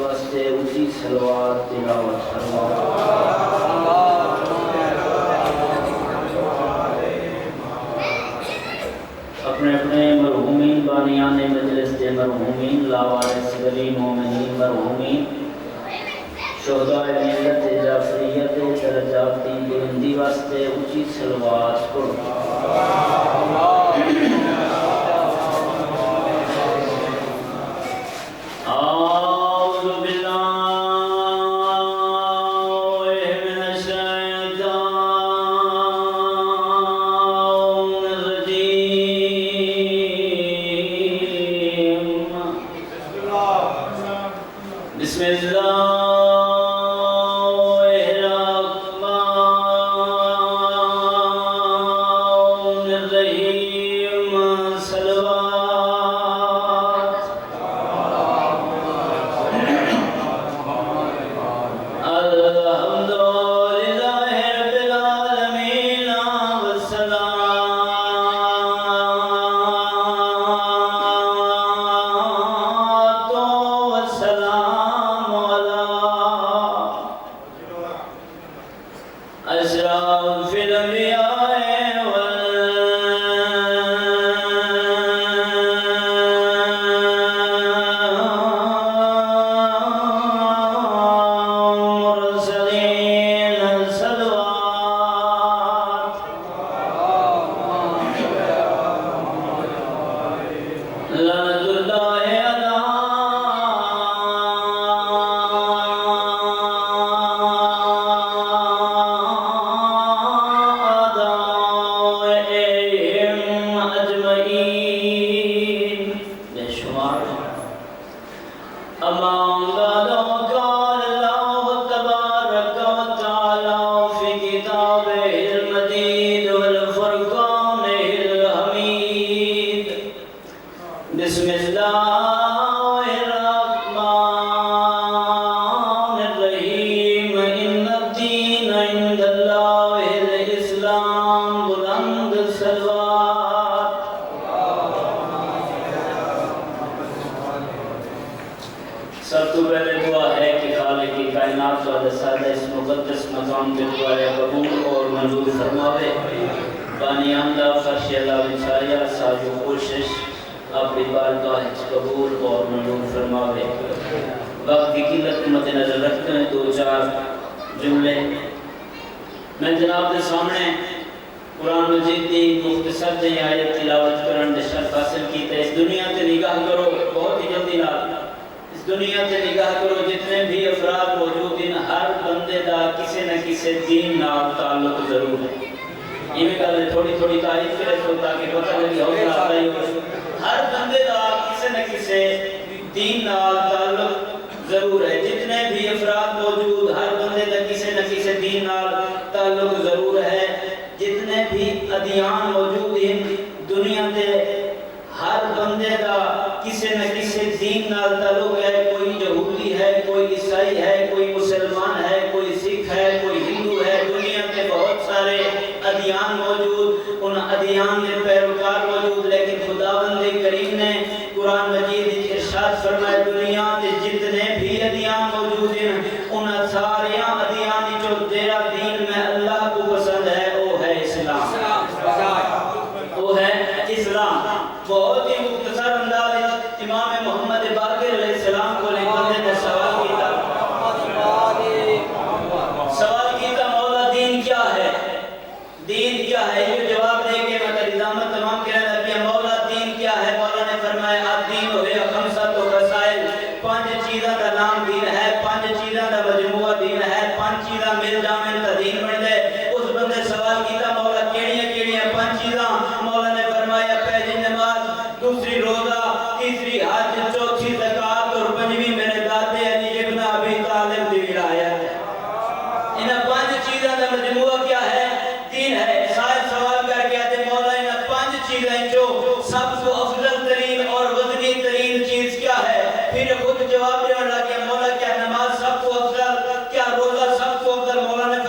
واسطے اونچی صلوات تلاوت فرماؤ۔ اپنے اپنے مرحومین بانیان مجلس دے مرحومین لاوارث ولی مومنین مرحومین شہداء ملت جعفریت درجات کی بلندی واسطے اونچی صلوات پڑھو۔ بسم اللہ الرحمن الرحیم صلوات الحمد للہ رب العالمین أشرف الأنبياء والمرسلين صلوات لعنة الله على أما بعد قال الله تبارك وتعالى في كتابه المجيد والفرقان الحميد بسم الله الرحمن الرحيم إن الدين عند الله الإسلام بلند الصلوات سب تو پہلے دعا ہے کہ خالق کی کائنات و سادہ اس مقدس مقام کے دعائے قبول اور منظور فرماوے۔ بانیان دا فرش اللہ بچھایا ساجو کوشش اپنی بارگاہ قبول اور منظور فرماوے۔ وقت کی قلت مد نظر رکھتے ہیں دو چار جملے میں جناب کے سامنے قرآن مجید کی مختصر دی آیت تلاوت کرن دے شرف حاصل کیتے۔ اس دنیا تے نگاہ کرو بہت ہی جلدی نال اس دنیا تے نگاہ کرو جتنے بھی افراد موجود ہیں ہر بندے دا کسی نہ کسی دین نال تعلق ضرور ہے۔ یہ بھی کہا تھوڑی تھوڑی تعریف کرے تو تاکہ پتہ لگی حوصلہ آتا ہی ہو۔ ہر بندے دا کسی نہ کسی دین نال تعلق ضرور ہے۔ جتنے بھی افراد موجود ہر بندے دا کسی نہ کسی دین نال تعلق ضرور ہے۔ جتنے بھی ادیان موجود ہیں دنیا تے ہر بندے دا کسی نہ کسی دین نال تعلق ہے۔ کوئی یہودی ہے، کوئی عیسائی ہے، کوئی مسلمان ہے، کوئی سکھ ہے، کوئی ہندو ہے۔ دنیا میں بہت سارے ادیان موجود، ان ادیان کے پیروکار موجود، لیکن خداوند کریم نے قرآن مجید ارشاد فرمایا دنیا کے جتنے بھی ادیان موجود ہیں ان سارے ادیان جو تیرا دین میں اللہ کو پسند ہے وہ ہے اسلام، وہ ہے اسلام۔ بہت ہی مختصر انداز امام محمد باقر علیہ السلام کو ایک بندے نے سوال کیتا مولا دین کیا ہے؟ دین کیا ہے؟ یہ جواب دے کے میں ترجمہ تمام کہنا کہ مولا دین کیا ہے؟ مولا نے فرمایا الدین ہوئے خمسۃ وسائل، پانچ چیزاں کا نام دین ہے، پانچ چیزاں کا مجموعہ دین ہے، پانچ چیزاں مل جامن تا دین بن دے۔ اس بندے سوال کیتا مولا کیڑیاں کیڑیاں پانچ چیزاں؟ مولا نے فرمایا پہلی نماز، دوسری روزہ، تیسری حج، چوتھی زکوٰۃ اور پنجویں میرے دادے علی ابن ابی طالب دی ولایت۔ ان پانچ چیزاں کا مجموعہ کیا ہے؟ دین ہے۔ شاید سوال کر کے آتے مولا ان پانچ چیزیں جو سب کو افضل ترین اور وزنی ترین چیز کیا ہے؟ پھر خود جواب دینے لگا کہ مولا کیا نماز سب کو افضل، کیا روزہ سب کو افضل؟ مولا نے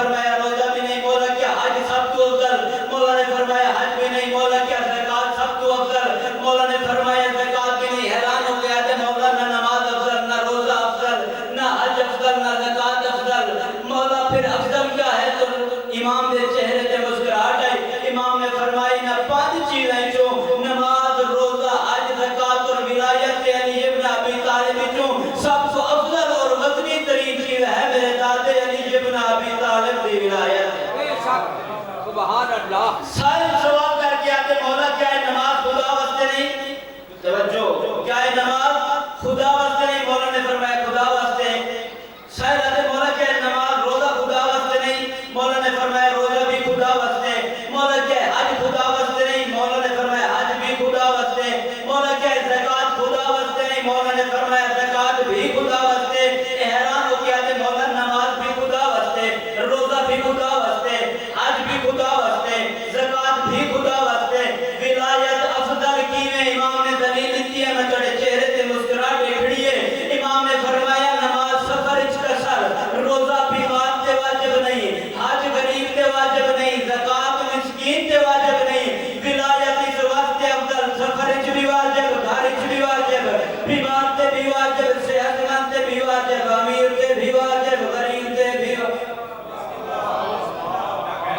سائل سوال کر کے آتے مولا کیا ہے نماز خدا واسطے نہیں؟ توجہ، کیا ہے نماز خدا واسطے نہیں؟ مولا نے فرمایا خدا واسطے۔ سائل آتے مولا کیا ہے نماز روزہ خدا واسطے نہیں؟ مولا نے فرمایا روزہ بھی خدا واسطے۔ مولا کیا ہے حج خدا واسطے نہیں؟ مولا نے فرمایا حج بھی خدا واسطے۔ مولا کیا ہے زکوٰۃ خدا واسطے نہیں؟ مولا نے فرمایا زکوٰۃ بھی خدا واسطے۔ حیران ہو کے آتے مولا نماز بھی خدا واسطے، روزہ بھی خدا واسطے، حج بھی خدا واسطے، زکوٰۃ بھی خدا واسطے۔ ولایت افضل کی میں امام نے دلیل دیتی ہے، میں تھوڑے چہرے تے مسکراہٹ کھڑی ہے۔ امام نے فرمایا نماز سفر وچ کسر، روزہ بیمار تے واجب نہیں، حج غریب تے واجب نہیں، زکوٰۃ مسکین تے واجب نہیں۔ ولایت اس واسطے افضل، سفر وچ بھی واجب، گھر وچ بھی واجب، بیمار تے بھی واجب، صحت مند تے بھی واجب، امیر تے بھی واجب، غریب تے بھی واجب،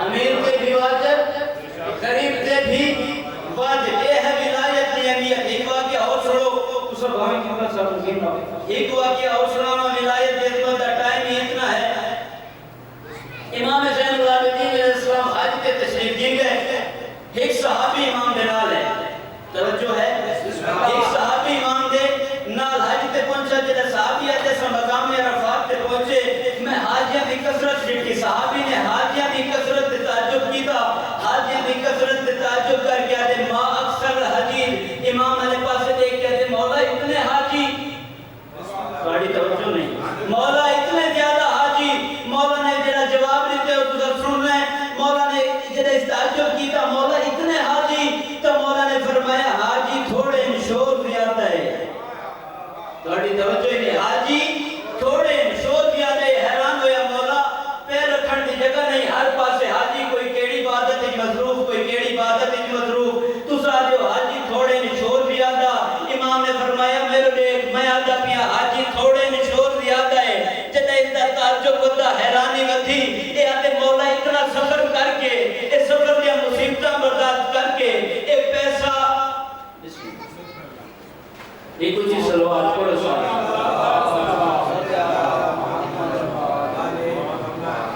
امیر تے بھی واجب، غریب تے بھی واجب۔ یہ ہے ولایت کی اہمیت۔ ایک واقعہ اور سنو، تو سب ہمیں کتنا سب ممکن نہ ہو۔ ایک واقعہ اور سنانا ولایت کی عظمت کا ٹائم ہی اتنا ہے۔ امام زین العابدین علیہ السلام حج کے تشریف دی گئے، ایک صحابی امام دے نال ہے، توجہ ہے، ایک صحابی امام دے نال حج تے پہنچا، جڑا صحابی آتے سا مقام عرفات تے پہنچے، میں حاجیاں دی کثرت دیکھی، صحابی نے حاجیاں دی کثرت تے تعجب کیتا، حاجیاں دی کثرت تے تعجب کر کے آتے ما اکثر حجیر، امام علیہ پاسے دیکھ کے آتے مولا اتنے حاجی، بڑی توجہ نہیں، مولا اتنے زیادہ حاجی۔ مولا نے جڑا جواب دیتے ہو تو سن لیں، مولا نے جڑا اس تعجب کیتا مولا اتنے حاجی، تو مولا نے فرمایا حاجی تھوڑے شور زیادہ ہے، بڑی توجہ نہیں، حاجی تھوڑے شور زیادہ ہے۔ حیران ہویا مولا پیر رکھن دی جگہ نہیں، ہر پاسے حاجی، کوئی کیڑی عبادت وچ مصروف، کوئی کیڑی عبادت وچ مصروف، تسا دیو حاجی تھوڑے شور زیادہ۔ امام نے فرمایا میرے دیکھ میں آدھا پیا حاجی تھوڑے شور زیادہ ہے، جدہ اس دا تعجب ہوتا حیرانی ودھی، اے آتے مولا اتنا سفر کر کے، اے سفر دیا مصیبتاں برداشت کر کے، اے پیسہ ایک کچھ سلوات پڑھو سارے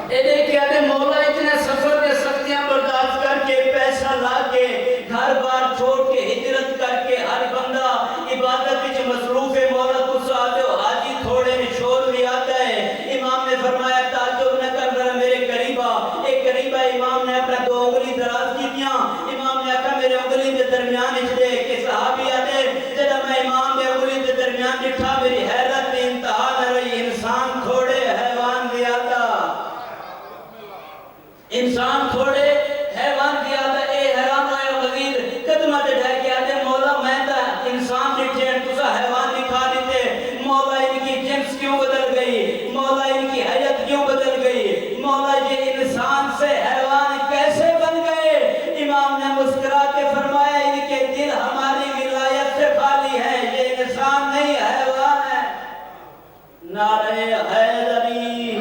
اے دیکھے آتے مولا اتنے سفر دے سختیاں برداشت کر کے، پیسہ لا کے، گھر بار چھوڑ کے، ہجرت کر کے، ہر بندہ عبادت وچ مصروف ہے، مولا تسا آتے ہو حاجی تھوڑے شور بھی آتا ہے۔ امام نے فرمایا تعجب نہ کر ذرا میرے قریبا، ایک قریبا امام نے اپنا دو انگلی دراز کی دیا، امام نے کہا میرے انگلی کے درمیان اس دے کہ صحابی آتے، جب میں امام نے انگلی کے درمیان دکھا میری حیرت میں انتہا نہ رہی، انسان تھوڑے حیوان زیادہ، انسان تھوڑے حیوان زیادہ۔ اے حیران ہوئے مزید قدمہ دے ڈھائے کے آتے مولا میں تا انسان دکھے تسا حیوان دکھا دیتے، مولا ان کی جنس کیوں بدل گئی، مولا ان کی حیت کیوں بدل گئی، مولا یہ انسان سے حیوان کیسے بن گئے؟ امام نے مسکرا کے فرمایا ان کے دل ہماری ولایت سے خالی ہے، یہ انسان نہیں حیوان ہے۔ نعرہ حیدری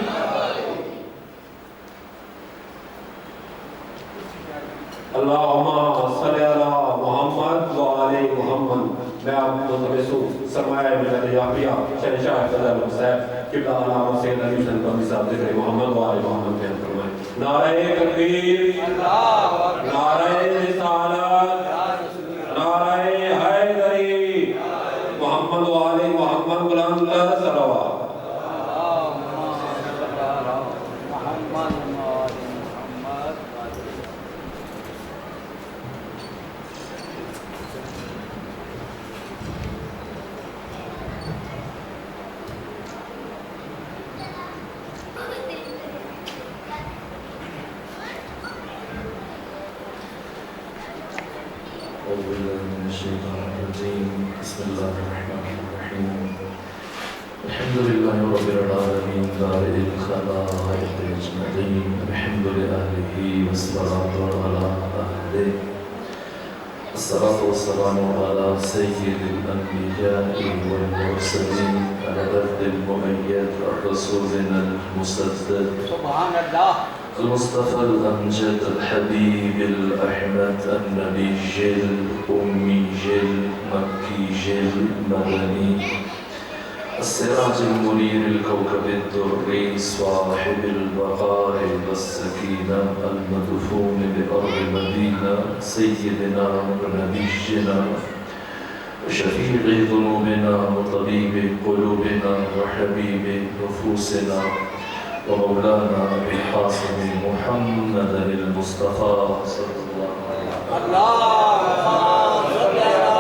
اللہم صلی علی محمد و علی محمد۔ میں آپ متبسو سرمایہ ملت یافیہ شہنشاہ فضل حسین قبلہ علامہ سید علی حسین قمی صاحب ذکر محمد و علی محمد بیان فرمائیں۔ نعرہ تکبیر، نعرہ رسالت، نعرہ حیدری، محمد و علی محمد بلند تر صلوات۔ بسم اللہ الرحمن الرحیم الحمد للہ رب العالمین بارئ الخلائق اجمعین الحمد للہ والصلاة علی اہلہ الصلاة والسلام علی سید الانبیاء والمرسلین العبد المؤید الرسولنا المسدد سبحان اللہ المصطفى الأمجد الحبيب الأحمد النبي الأمي المكي المدني السراج المنير الكوكب الدري صاحب الوقار والسكينة المدفون بأرض المدينة سيدنا ونبينا وشفيع ذنوبنا وطبيب قلوبنا وحبيب نفوسنا ومولانا أبي القاسم محمد المصطفى صلى الله عليه وسلم. اللهم صل على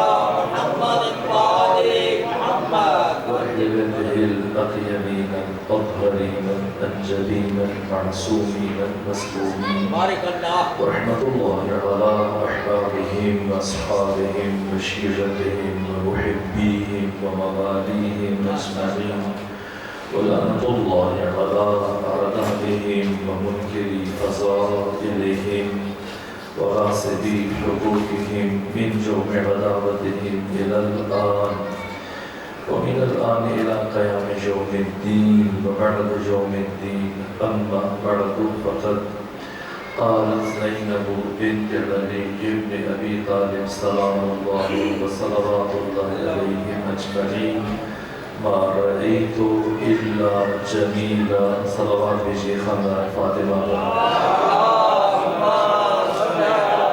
محمد وآل محمد وأهل بيته الأطيبين الأطهرين الأنجلين المعصومين المسلومين بارك الله ورحمة الله على أحبابهم وأصحابهم وشيرتهم ومحبيهم ومواليهم أجمعين ولعنة الله على أعدائهم ومنكري فضائلهم وغاصبي حقوقهم من جمع عداوتهم إلى الآن ومن الآن إلى قيام يوم الدين وبعد يوم الدين أما بعد فقد قالت زينب بنت علي بن أبي طالب سلام الله وصلوات الله عليهم أجمعين ما رأيت إلا جميلا صلوات بشيخنا فاطمة اللهم صل على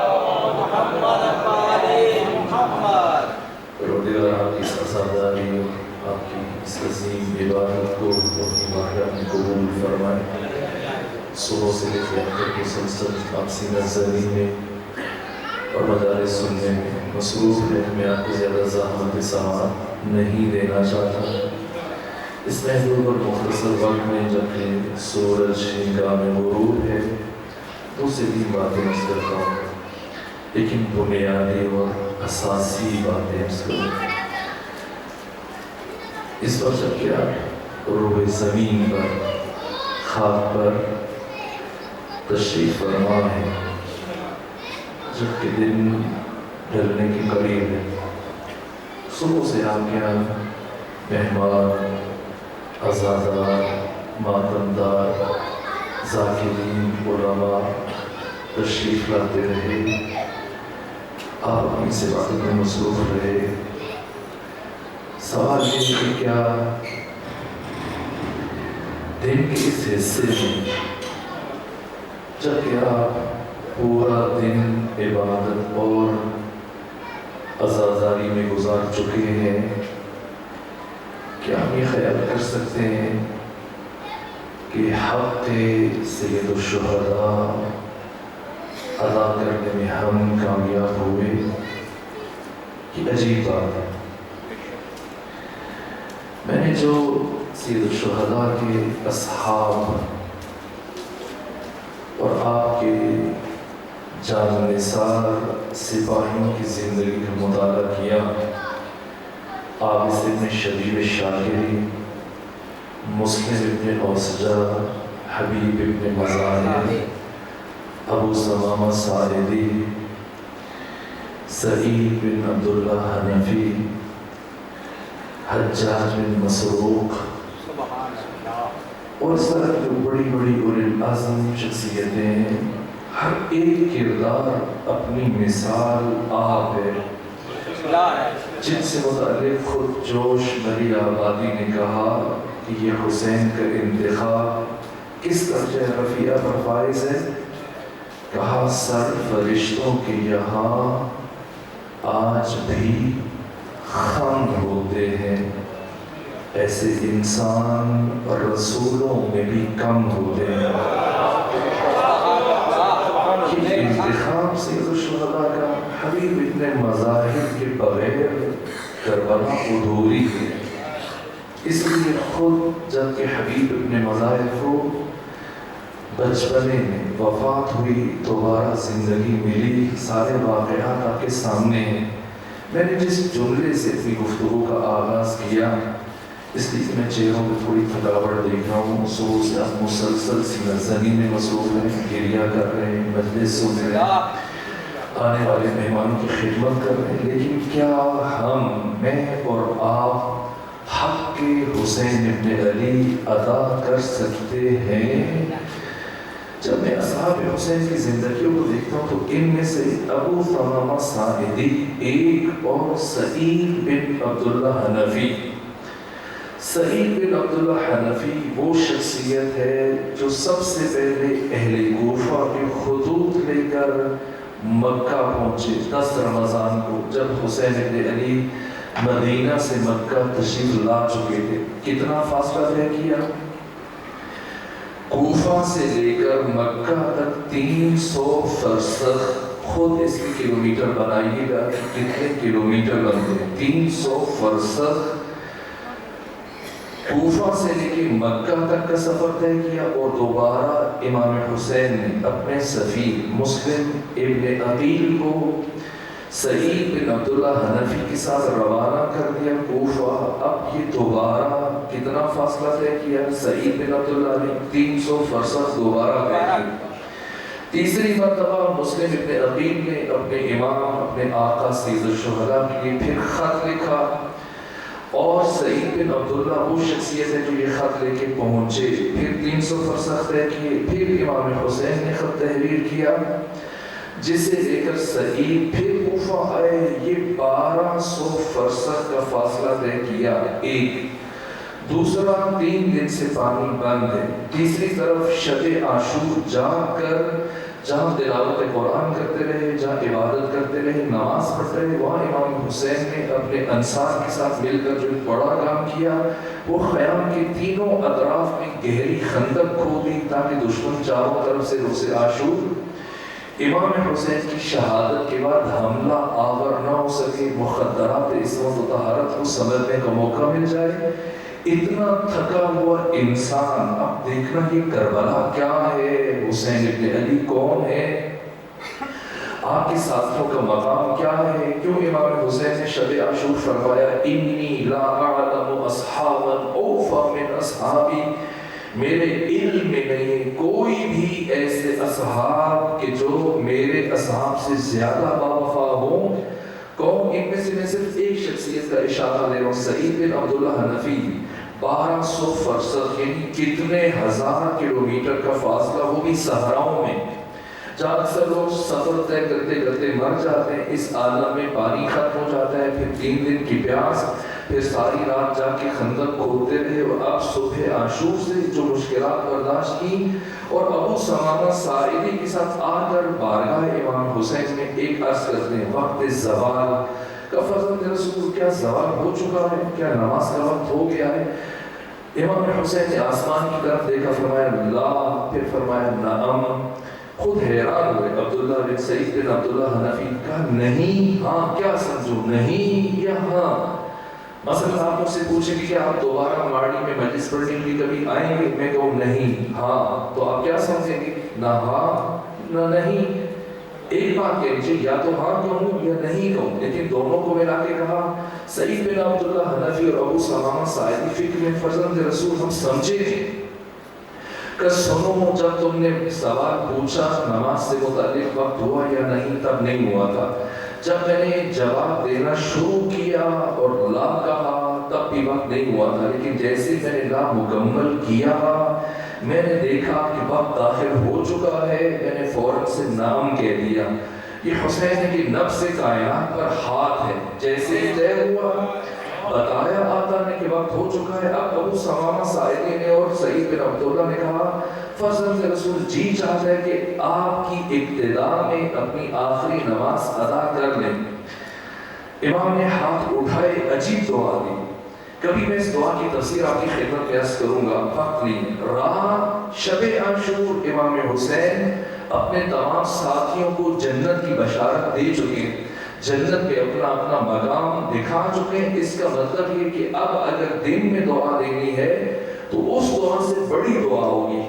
محمد وآل محمد روڈیگر آپ کی سزاداری اور آپ کی اس عظیم عبادت کو اپنی باہر میں قبول فرمائیں. صبح سے لے کے اب تک مسلسل آپ سینہ زمین میں اور مدارس سننے میں مصروف ہے. میں آپ کو زیادہ زحمت سماعت نہیں دینا چاہتا. اس محدود اور مختصر وقت میں جبکہ سورج ہنگام غروب ہے تو سے بھی باتیں عرض کرتا ہوں لیکن بنیادی اور اساسی باتیں عرض کروں. اس وقت جب کیا روح زمین پر خاک پر تشریف فرما ہے جب کہ دن ڈھلنے کے قریب ہے. صبح سے آپ کے یہاں مہمان عزادار ماتمدار ذاکرین علماء تشریف لاتے رہے. آپ اپنی سے عبادت میں مصروف رہے. سوال یہ کہ کیا دن کے اس حصے میں جب کہ آپ پورا دن عبادت اور عزاداری میں گزار چکے ہیں کیا ہم یہ خیال کر سکتے ہیں کہ حق سید الشہداء ادا کرنے میں ہم کامیاب ہوئے؟ یہ عجیب بات ہے. میں نے جو سید الشہداء کے اصحاب اور آپ کے جان نثار سپاہیوں کی زندگی کا مطالعہ کیا، عابس ابن شبیب شاکری، مسلم ابن اوسجہ، حبیب ابن مظاہر، ابو ثمامہ ساعدی، سعید بن عبداللہ حنفی، حجاج بن مسروق سبحان اللہ اور اس طرح کی بڑی بڑی اولی العزم شخصیتیں ہیں. ہر ایک کردار اپنی مثال آپ ہے جن سے متعلق خود جوش بری آبادی نے کہا کہ یہ حسین کا انتخاب کس درجہ رفیع پر فائز ہے. کہا سر فرشتوں کے یہاں آج بھی خم ہوتے ہیں، ایسے انسان اور رسولوں میں بھی کم ہوتے ہیں. یہ انتخاب سید الشہداء کا حبیب ابن مظاہر کے بغیر کربلا ادھوری ہے. اس لیے خود جب کہ حبیب ابن مظاہر کو بچپنے میں وفات ہوئی دوبارہ زندگی ملی، سارے واقعات آپ کے سامنے ہیں. میں نے جس جملے سے اپنی گفتگو کا آغاز کیا اس لیے میں چہروں پہ تھوڑی تھکاوٹ دیکھ رہا ہوں. صبح سے آپ مسلسل سینہ زنی میں مصروف ہیں، گریہ کر رہے ہیں، مجلس سن رہے ہیں، آنے والے مہمانوں کی خدمت کر رہے ہیں. لیکن کیا ہم، میں اور آپ حق کے حسین ابن علی ادا کر سکتے ہیں؟ جب میں اصحاب حسین کی زندگیوں کو دیکھتا ہوں تو ان میں سے ابو ثمامہ ساعدی ایک اور سعید بن عبداللہ حنفی. سعید بن عبداللہ حنفی وہ شخصیت ہے جو سب سے پہلے اہل کوفہ کے خطوط لے کر مکہ پہنچے 10 رمضان کو، جب حسین بن علی مدینہ سے مکہ تشریف لا چکے تھے۔ کتنا فاصلہ طے کیا؟ کوفہ سے لے کر مکہ تک 300 فرسخ۔ خود اس کی کلومیٹر بنائیے گا کہ کتنے کلومیٹر بنتے ہیں۔ 300 فرسخ کوفہ سے لے کے مکہ تک کا سفر طے کیا، اور دوبارہ امام حسین نے اپنے سفیر مسلم ابن عقیل کو سعید بن عبداللہ حنفی کے ساتھ روانہ کر دیا کوفہ۔ اب یہ دوبارہ کتنا فاصلہ طے کیا؟ سعید بن عبداللہ نے 300 فرسخ دوبارہ طے کیا۔ تیسری مرتبہ مسلم ابن عقیل نے اپنے امام اپنے آقا سید الشہداء کے لیے پھر خط لکھا، اور سعید بن عبداللہ وہ شخصیت ہے جو یہ خط لے کے پہنچے، پھر 300 فرسخ طے کیے، پھر امام حسین نے خط تحریر کیا جسے لے کر سعید پھر کوفہ آئے۔ یہ 1200 فرسخ کا فاصلہ طے کیا۔ ایک دوسرا 3 دن سے پانی بند ہے۔ تیسری طرف شب عاشور جا کر جہاں تلاوت قرآن کرتے رہے، جہاں عبادت کرتے رہے، نماز پڑھتے رہے، وہاں امام حسین نے اپنے انصار کے ساتھ مل کر جو بڑا کام کیا وہ خیام کے تینوں اطراف میں گہری خندق کھودی تاکہ دشمن چاروں طرف سے روز عاشور امام حسین کی شہادت کے بعد حملہ آور نہ ہو سکے، مخدرات عصمت و طہارت کو سمجھنے کا موقع مل جائے۔ اتنا تھکا ہوا انسان، اب دیکھنا یہ کربلا کیا ہے، حسین ابن علی کون ہے، آپ کے ساتھیوں کا مقام کیا ہے، کیوں امام حسین نے شب عاشور فرمایا انی لا اعلم اصحابا اوفا من اصحابی، میرے علم میں نہیں کوئی بھی ایسے اصحاب کہ جو میرے اصحاب سے زیادہ باوفا ہوں۔ کون؟ ان میں سے میں صرف ایک شخصیت کا اشارہ لے رہا ہوں، سعید بن عبداللہ حنفی۔ 1200 فرسخ یعنی کتنے ہزار کلومیٹر کا فاصلہ، وہ بھی صحراؤں میں جہاں اکثر لوگ سفر طے کرتے کرتے مر جاتے ہیں، اس عالم میں پانی ختم ہو جاتا ہے، پھر 3 دن کی پیاس، پھر ساری رات جا کے خندق کھودتے رہے، اور اب صبح عاشور سے جو مشکلات برداشت کی، اور ابو ثمامہ ساعدی کے ساتھ آ کر بارگاہ امام حسین میں ایک عرض کرتے ہیں وقت زوال کا، فرزند رسول کیا زوال ہو چکا ہے، کیا نماز کا وقت ہو گیا ہے؟ امام حسین نے آسمان کی طرف دیکھا، فرمایا لا، پھر فرمایا نعم۔ خود حیران ہوئے عبداللہ بن سعید بن عبداللہ حنفی، کہا نہیں ہاں، کیا سمجھو نہیں یا ہاں؟ مثلا آپ مجھ سے پوچھیں گے کہ آپ دوبارہ ماڑی میں مجلس پڑھنے کے لیے کبھی آئیں گے، میں کہوں نہیں ہاں، تو آپ کیا سمجھیں گے؟ نہ ہاں نہ نہیں، ایک بات کہہ لیجیے، یا تو ہاں کہوں یا نہیں کہوں، لیکن دونوں کو ملا کے کہا۔ سعید بن عبداللہ حنفی اور ابو ثمامہ ساعدی فکر میں، فرزند رسول ہم سمجھے کہ سنو، جب تم نے سوال پوچھا نماز سے متعلق وقت ہوا یا نہیں، تب نہیں ہوا تھا، جب میں نے جواب دینا شروع کیا اور لا کہا تب بھی وقت نہیں ہوا تھا، لیکن جیسے میں نے لا مکمل کیا میں نے دیکھا کہ وقت داخل ہو چکا ہے، میں نے فوراً سے نام کہہ دیا۔ یہ حسین کی نفس کائنات پر ہاتھ ہے، جیسے ہی طے ہوا بتایا آتا نے کہ وقت ہو چکا ہے۔ اب ابو ثمامہ ساعدی نے اور سعید بن عبداللہ نے کہا فرزند رسول جی چاہتا ہے کہ آپ کی ابتدا میں اپنی آخری نماز ادا کر لیں۔ امام نے ہاتھ اٹھائے، عجیب دعا دی، کبھی میں اس دعا کی تفسیر آپ کی خدمت میں عرض کروں گا، وقت نہیں۔ رات شب عاشور امام حسین اپنے تمام ساتھیوں کو جنت کی بشارت دے چکے ہیں، جنت پہ اپنا اپنا مقام دکھا چکے ہیں۔ اس کا مطلب یہ کہ اب اگر دن میں دعا دینی ہے تو اس دعا سے بڑی دعا ہوگی۔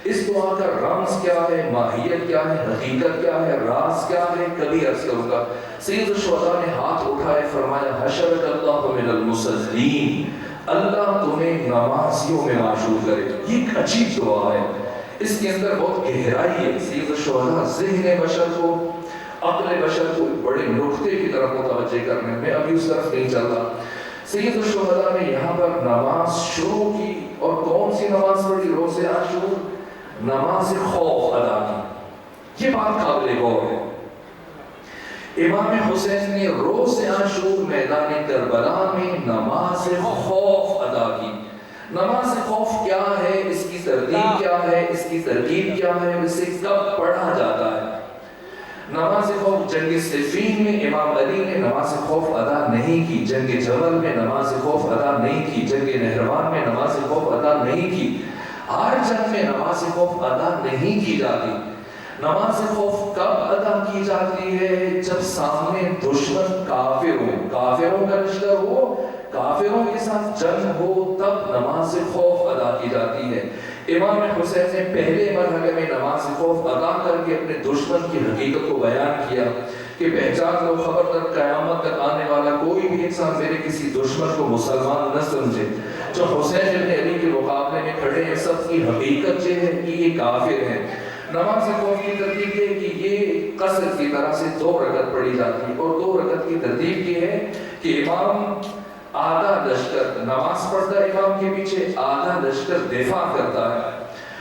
اس دعا کا رمز کیا ہے، ماہیت کیا ہے، حقیقت کیا ہے، راز کیا ہے، کبھی عرض کروں گا۔ سید الشہداء نے ہاتھ اٹھائے، فرمایا حشرک اللہ من المصلین، اللہ تمہیں نمازیوں میں معشور کرے۔ یہ ایک عجیب دعا ہے، اس کے اندر بہت گہرائی ہے۔ سید الشہداء ذہن بشر کو، عقل بشر کو ایک بڑے نقطے کی طرف متوجہ کرنے میں، ابھی اس طرف نہیں چل رہا۔ سید الشہداء نے یہاں پر نماز شروع کی، اور کون سی نماز پڑھی؟ روز عاشور، نماز خوف ادا کی۔ یہ بات قابل غور ہے۔ امام حسین نے روز عاشور میدان کربلا میں نماز خوف ادا کی۔ نماز خوف کیا ہے، اس کی ترتیب کیا ہے، اس کی ترکیب کیا ہے، اسے کب پڑھا جاتا ہے؟ نماز خوف جنگ صفین میں امام علی نے نماز خوف ادا نہیں کی، جنگ جمل میں نماز خوف ادا نہیں کی، جنگ نہروان میں نماز خوف ادا نہیں کی، ہر جنگ میں نماز خوف ادا نہیں کی جاتی۔ نماز خوف کب ادا کی جاتی ہے؟ جب سامنے دشمن کافروں کا لشکر ہو، کافروں کے ساتھ جنگ ہو، تب نماز خوف ادا کی جاتی ہے۔ امام حسین نے پہلے مرحلے میں نماز خوف ادا کر کے اپنے دشمن کی حقیقت کو بیان کیا کہ پہچان لو، خبردار قیامت تک آنے والا کوئی بھی انسان میرے کسی دشمن کو مسلمان نہ سمجھے۔ جو حسین ابن علی کے مقابلے میں کھڑے ہیں، سب کی حقیقت یہ ہے کہ یہ کافر ہیں۔ نماز خوف کی ترتیب یہ کہ یہ قصر کی طرح سے 2 رکعت پڑھی جاتی ہے، اور 2 رکعت کی ترتیب یہ ہے کہ امام آدھا لشکر نماز پڑھتا ہے امام کے پیچھے، آدھا لشکر دفاع کرتا ہے،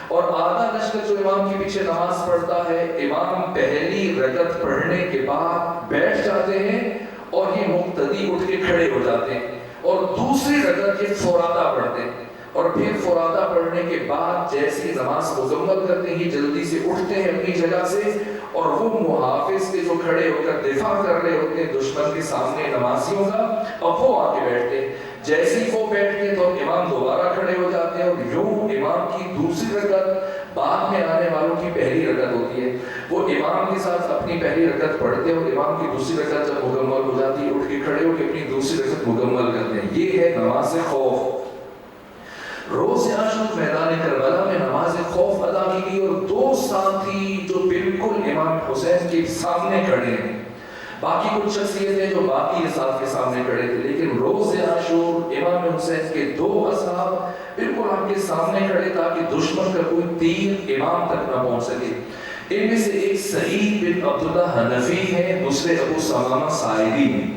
اور آدھا لشکر جو امام کے پیچھے نماز پڑھتا ہے، امام پہلی رکعت پڑھنے کے بعد بیٹھ جاتے ہیں اور یہ مقتدی اٹھ کے کھڑے ہو جاتے ہیں، اور دوسری رکعت یہ فرادہ پڑھتے ہیں، اور پھر فرادہ پڑھنے کے بعد جیسی نماز مکمل کرتے ہیں جلدی سے اٹھتے ہیں اپنی جگہ سے، اور وہ محافظ کے جو کھڑے ہو کر دفاع کر رہے ہوتے ہیں دشمن کے سامنے نمازیوں کا، اب وہ آ کے بیٹھتے ہیں۔ جیسے ہی وہ بیٹھتے تو امام دوبارہ کھڑے ہو جاتے ہیں، اور یوں امام کی دوسری رکعت بعد میں آنے والوں کی پہلی رکعت ہوتی ہے، وہ امام کے ساتھ اپنی پہلی رکعت پڑھتے ہیں، اور امام کی دوسری رکعت جب مکمل ہو جاتی ہے اٹھ کے کھڑے ہو کے اپنی دوسری رکعت مکمل کرتے ہیں۔ یہ ہے نماز خوف۔ روز عاشور میدان کربلا میں نماز خوف ادا کی گئی، اور 2 ساتھی جو بالکل امام حسین کے سامنے کھڑے ہیں، باقی کچھ شخصیتیں جو باقی صاحب کے سامنے کھڑے تھے، لیکن روز عاشور امام حسین کے 2 اصحاب بالکل آپ کے سامنے کھڑے تاکہ دشمن کا کوئی تیر امام تک نہ پہنچ سکے۔ ان میں سے ایک سعید بن عبداللہ حنفی ہے، دوسرے ابو ثمامہ ساعدی ہیں۔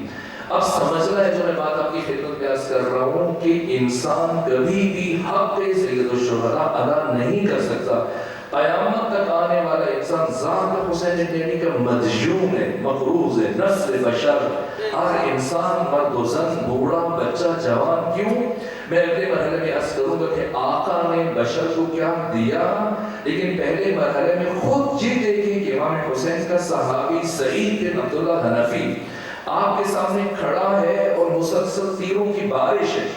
اب سمجھنا ہے جو میں بات آپ کی خدمت میں عرض کر رہا ہوں کہ انسان کبھی بھی حق سید الشہداء ادا نہیں کر سکتا۔ قیامت تک آنے والا انسان ذات حسین ابن علی کا مدیون ہے، مقروض ہے، نسل بشر، ہر انسان مرد و زن، بوڑھا بچہ جوان۔ کیوں؟ میں اگلے مرحلے میں عرض کروں گا کہ آقا نے بشر کو کیا دیا، لیکن پہلے مرحلے میں خود یہ دیکھیں کہ امام حسین کا صحابی سعید بن عبداللہ حنفی آپ کے سامنے کھڑا ہے اور مسلسل تیروں کی بارش ہے۔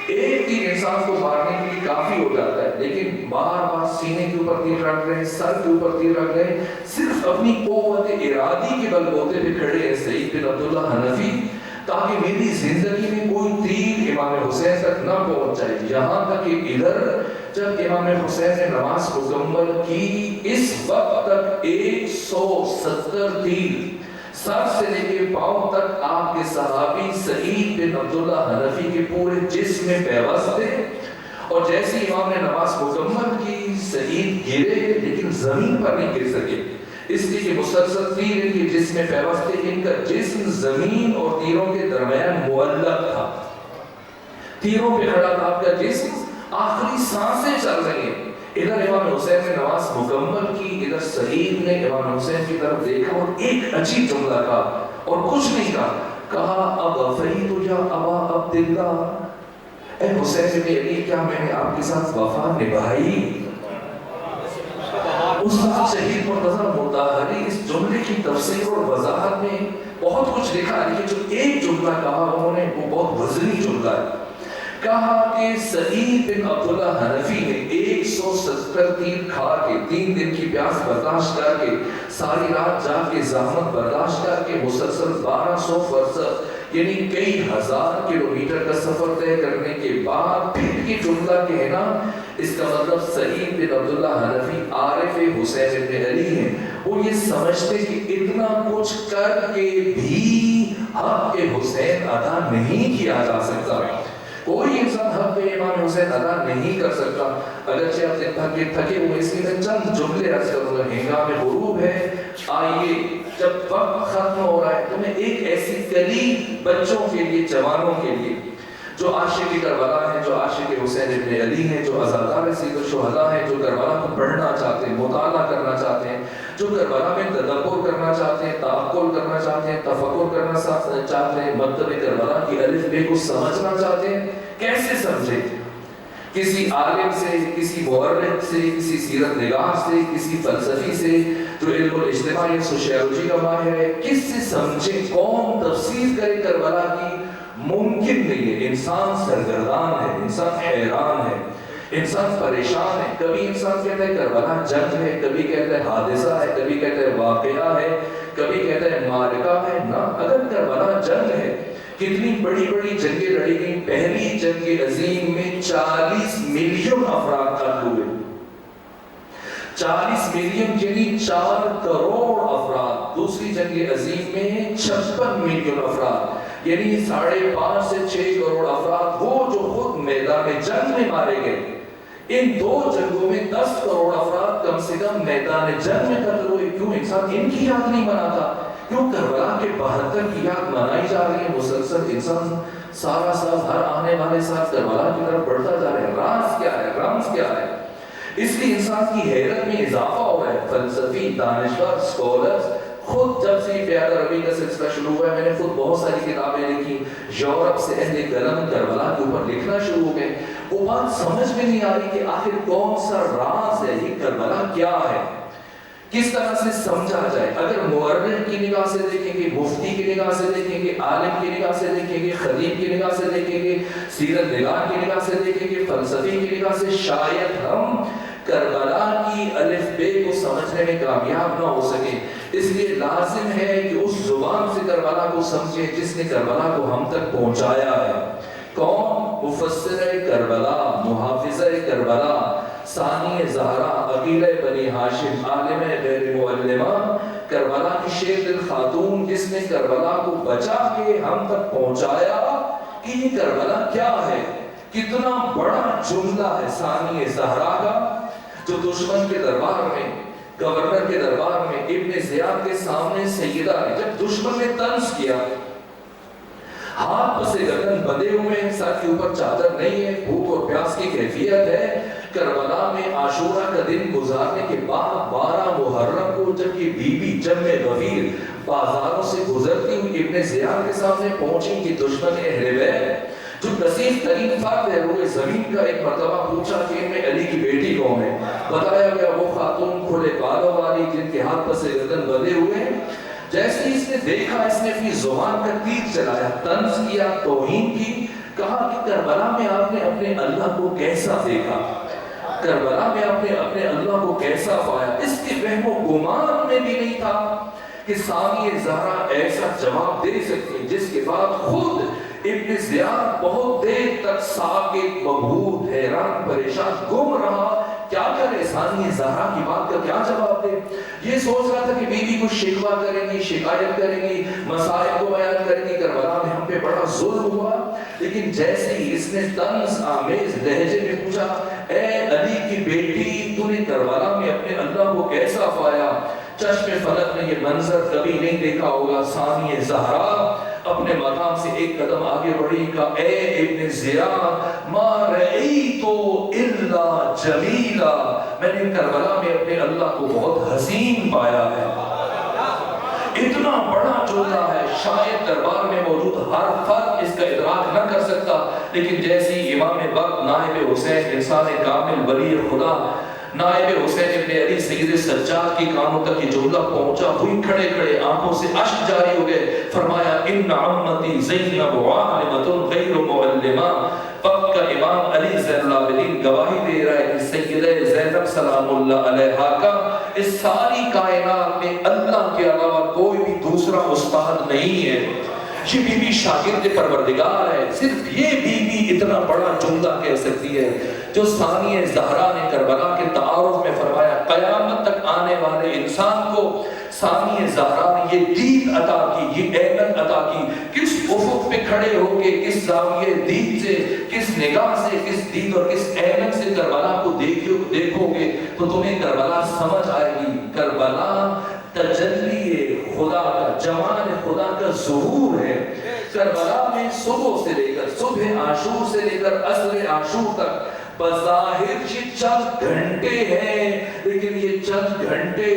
ایک تیر انسان کو مارنے کے لیے کافی ہو جاتا ہے، لیکن بار بار سینے کے اوپر تیر رکھ رہے ہیں، سر کے اوپر تیر رکھ رہے ہیں، صرف اپنی قوت ارادی کے بلبوتے پہ کھڑے ہیں سعید بن عبداللہ حنفی، تاکہ میری زندگی میں کوئی تیر امام حسین تک نہ پہنچ جائے۔ یہاں تک کہ ادھر جب امام حسین نے نماز مکمل کی، اس وقت تک 170 تیر سر سے لے کے پاؤں تک آپ کے صحابی سعید بن عبداللہ حنفی کے پورے جسم میں پیوست تھے، اور جیسے امام نے نماز مکمل کی سعید گرے لیکن زمین پر نہیں گر سکے، اس لیے کہ مسلسل تیر ان کے جسم میں پیوست تھے، ان کا جسم زمین اور تیروں کے درمیان معلق تھا، تیروں پہ کھڑا تھا آپ کا جسم، آخری سانسیں چل رہی ہیں۔ ادھر امام حسین نے نماز مکمل کی، ادھر سعید نے امام حسین کی طرف دیکھا اور ایک عجیب جملہ کہا، اور کچھ نہیں کہا اغفیت یا ابا عبداللہ، اے حسین بن علی کیا میں نے آپ کے ساتھ وفا نبھائی؟ اس وقت شہید مرتضی مطہری اس جملے کی تفسیر اور وضاحت میں بہت کچھ لکھا، لیکن جو ایک جملہ کہا انہوں نے وہ بہت وزنی جملہ ہے۔ کہا کہ سعید بن عبداللہ حنفی نے 170 تیر کھا کے، 3 دن کی پیاس برداشت کر کے، ساری رات جا کے زحمت برداشت کر کے، مسلسل 1200 فرسخ یعنی کئی ہزار کلومیٹر کا سفر طے کرنے کے بعد پھر یہ جملہ کہنا، اس کا مطلب سعید بن عبداللہ حنفی عارف حسین ابن علی ہیں، وہ یہ سمجھتے کہ اتنا کچھ کر کے بھی حق حسین ادا نہیں کیا جا سکتا، کوئی انسان حق امام حسین ادا نہیں کر سکتا۔ اگرچہ آپ تھکے ہوئے، اس لیے میں چند جملے عرض کروں گا۔ ہنگام غروب ہے، آئیے جب وقت ختم ہو رہا ہے تو میں ایک ایسی کلی بچوں کے لیے، جوانوں کے لیے جو عاشق کربلا ہیں، جو عاشق حسین ابن علی ہیں، جو عزادار سید الشہداء ہیں، جو کربلا کو پڑھنا چاہتے ہیں، مطالعہ کرنا چاہتے ہیں، جو کربلا میں تدبر کرنا چاہتے ہیں، تعقل کرنا چاہتے ہیں، تفکر کرنا چاہتے ہیں، مکتب کربلا کی الف بے کو سمجھنا چاہتے ہیں، کیسے سمجھے؟ کسی عالم سے، کسی مورخ سے، کسی سیرت نگار سے، کسی فلسفی سے جو علم الاجتماع یا سوشیالوجی کا ماہر ہے، کس سے سمجھے؟ کون تفسیر کرے کربلا کی؟ ممکن نہیں ہے۔ انسان سرگردان ہے، انسان حیران ہے، انسان پریشان ہے۔ کبھی انسان کہتا ہے کربلا جنگ ہے، کبھی کہتا ہے حادثہ ہے، کبھی کہتا ہے واقعہ ہے، کبھی کہتا ہے معرکہ ہے۔ نہ، اگر کربلا جنگ ہے، کتنی بڑی بڑی جنگیں لڑی گئیں۔ پہلی جنگ عظیم میں 40 ملین افراد قتل ہوئے۔ 40 ملین یعنی 4 کروڑ افراد۔ دوسری جنگ عظیم میں 56 ملین افراد یعنی 5.5 سے 6 کروڑ افراد، وہ جو خود میدان جنگ میں مارے گئے۔ ان دو جنگوں میں 10 کروڑ افراد کم سے کم میدان جنگ میں قتل ہوئے۔ کیوں انسان ان کی یاد نہیں مناتا؟ کیوں کربلا کے 72 کی یاد منائی جا رہی ہے مسلسل؟ انسان سارا سال، ہر آنے والے سال کربلا کی طرف بڑھتا جا رہا ہے۔ راز کیا ہے؟ رمز کیا ہے؟ اس لیے انسان کی حیرت میں اضافہ ہو رہا ہے۔ فلسفی، دانشور، سکولرز، خود جب سے پیادہ روی کا سلسلہ شروع ہوا ہے، میں نے خود بہت ساری کتابیں لکھی، یورپ سے اہل قلم کربلا کے اوپر لکھنا شروع ہو گئے۔ وہ بات سمجھ میں نہیں آ رہی کہ آخر کون سا راز ہے، یہ کربلا کیا ہے، کس طرح سے سمجھا جائے۔ اگر مورخ کی نگاہ سے دیکھیں گے، مفتی کی نگاہ سے دیکھیں گے، عالم کی نگاہ سے دیکھیں گے، خطیب کی نگاہ سے دیکھیں گے، سیرت نگار کی نگاہ سے دیکھیں گے، فلسفی کی نگاہ سے، شاید ہم کربلا کی الف بے کو سمجھنے میں کامیاب نہ ہو سکیں۔ اس لیے لازم ہے کہ اس زبان سے کربلا کو سمجھیں جس نے کربلا کو ہم تک پہنچایا ہے۔ کون؟ مفسر کربلا، محافظ کربلا، ثانی زہرا، عقیلہ بنی ہاشم، عالم غیر معلمہ، کربلا کی شیر دل خاتون، جس نے کربلا کو بچا کے ہم تک پہنچایا کہ یہ کربلا کیا ہے۔ کتنا بڑا جملہ ہے ثانی زہرا کا، جو دشمن کے دربار میں، گورنر کے دربار میں، ابن زیاد کے سامنے سیدہ نے جب دشمن نے طنز کیا، ہاتھ پسے گردن بندے ہوئے ہیں، سر کے اوپر چادر نہیں ہے، بھوک اور پیاس کی کیفیت ہے۔ کربلا میں عاشورہ کا دن گزارنے کے بعد 12 محرم کو جب یہ بی بی جم غفیر بازاروں سے گزرتی ہوئی ابن زیاد کے سامنے پہنچی کہ دشمن اہل بیت جو کثیر ترین فرد ہے روئے زمین کا، ایک مرتبہ پوچھا کہ ان میں علی کی بیٹی کون ہے؟ بتایا گیا وہ خاتون کھلے بالوں والی جن کے ہاتھ پسے گردن بندے ہوئے ہیں۔ جیسے ہی اس نے دیکھا، اس نے اپنی زبان کا تیر چلایا، طنز کیا، توہین کی، کہا کہ کربلا میں آپ نے اپنے اللہ کو کیسا دیکھا، کربلا میں آپ نے اپنے اللہ کو کیسا پایا۔ اس کے وہم و گمان میں بھی نہیں تھا کہ ثانی زہرا ایسا جواب دے سکتی، جس کے بعد خود ابن زیاد بہت دیر تک ساکت، مبہوت، حیران، پریشان، گم رہا۔ کیا کرے؟ ثانی زہرا کی بات کا کیا جواب دے؟ یہ سوچ رہا تھا کہ بیوی کو شکوہ کریں گی، شکایت کریں گی، مسائل کو بیان کریں گی، کربلا میں ہم پہ بڑا ظلم ہوا۔ لیکن جیسے ہی اس نے طنز آمیز لہجے میں پوچھا، اے علی کی بیٹی، تو نے کربلا میں اپنے اللہ کو کیسا پایا؟ چشم فلک نے یہ منظر کبھی نہیں دیکھا ہوگا۔ ثانی زہرا اپنے مقام سے ایک قدم آگے بڑھی، کہا اے ابن زیاد، ما رأیت الا جمیلا، میں نے کربلا میں اپنے اللہ کو بہت حسین پایا ہے۔ اتنا بڑا جملہ ہے، شاید دربار میں موجود ہر فرد اس کا ادراک نہ کر سکتا، لیکن جیسی امام وقت نائب حسین انسان کامل ولی خدا نائب حسین ابن علی سید سجاد کی کانوں تک یہ جملہ پہنچا، ہوئی کھڑے کھڑے آنکھوں سے اشک جاری ہو گئے۔ فرمایا ان عمتی زینب عالمۃ غیر معلمہ، وقت کا امام علی زین العابدین گواہی دے رہا ہے کہ سیدہ زینب سلام اللہ علیہا کا اس ساری کائنات میں اللہ کے علاوہ کوئی بھی دوسرا استاد نہیں ہے، یہ بی بی شاگرد پروردگار ہے۔ صرف یہ بی بی اتنا بڑا جملہ کہہ سکتی ہے جو ثانی زہرا نے کربلا کے تعارف میں فرمایا۔ قیامت تک آنے والے انسان کو ثانی زہرا نے یہ دید عطا کی، یہ اینت عطا کی۔ کس افق پہ کھڑے ہو کے، کس زاویے دید سے، کس نگاہ سے، کس دید اور کس اینت سے کربلا کو دیکھو گے تو تمہیں کربلا سمجھ آئے گی۔ کربلا تجلی خدا کا، جمال خدا کا ظہور ہے۔ کربلا میں صبح سے لے کر صبح عاشور سے لے کر عصر عاشور تک بظاہر یہ چند گھنٹے ہیں، لیکن یہ چند گھنٹے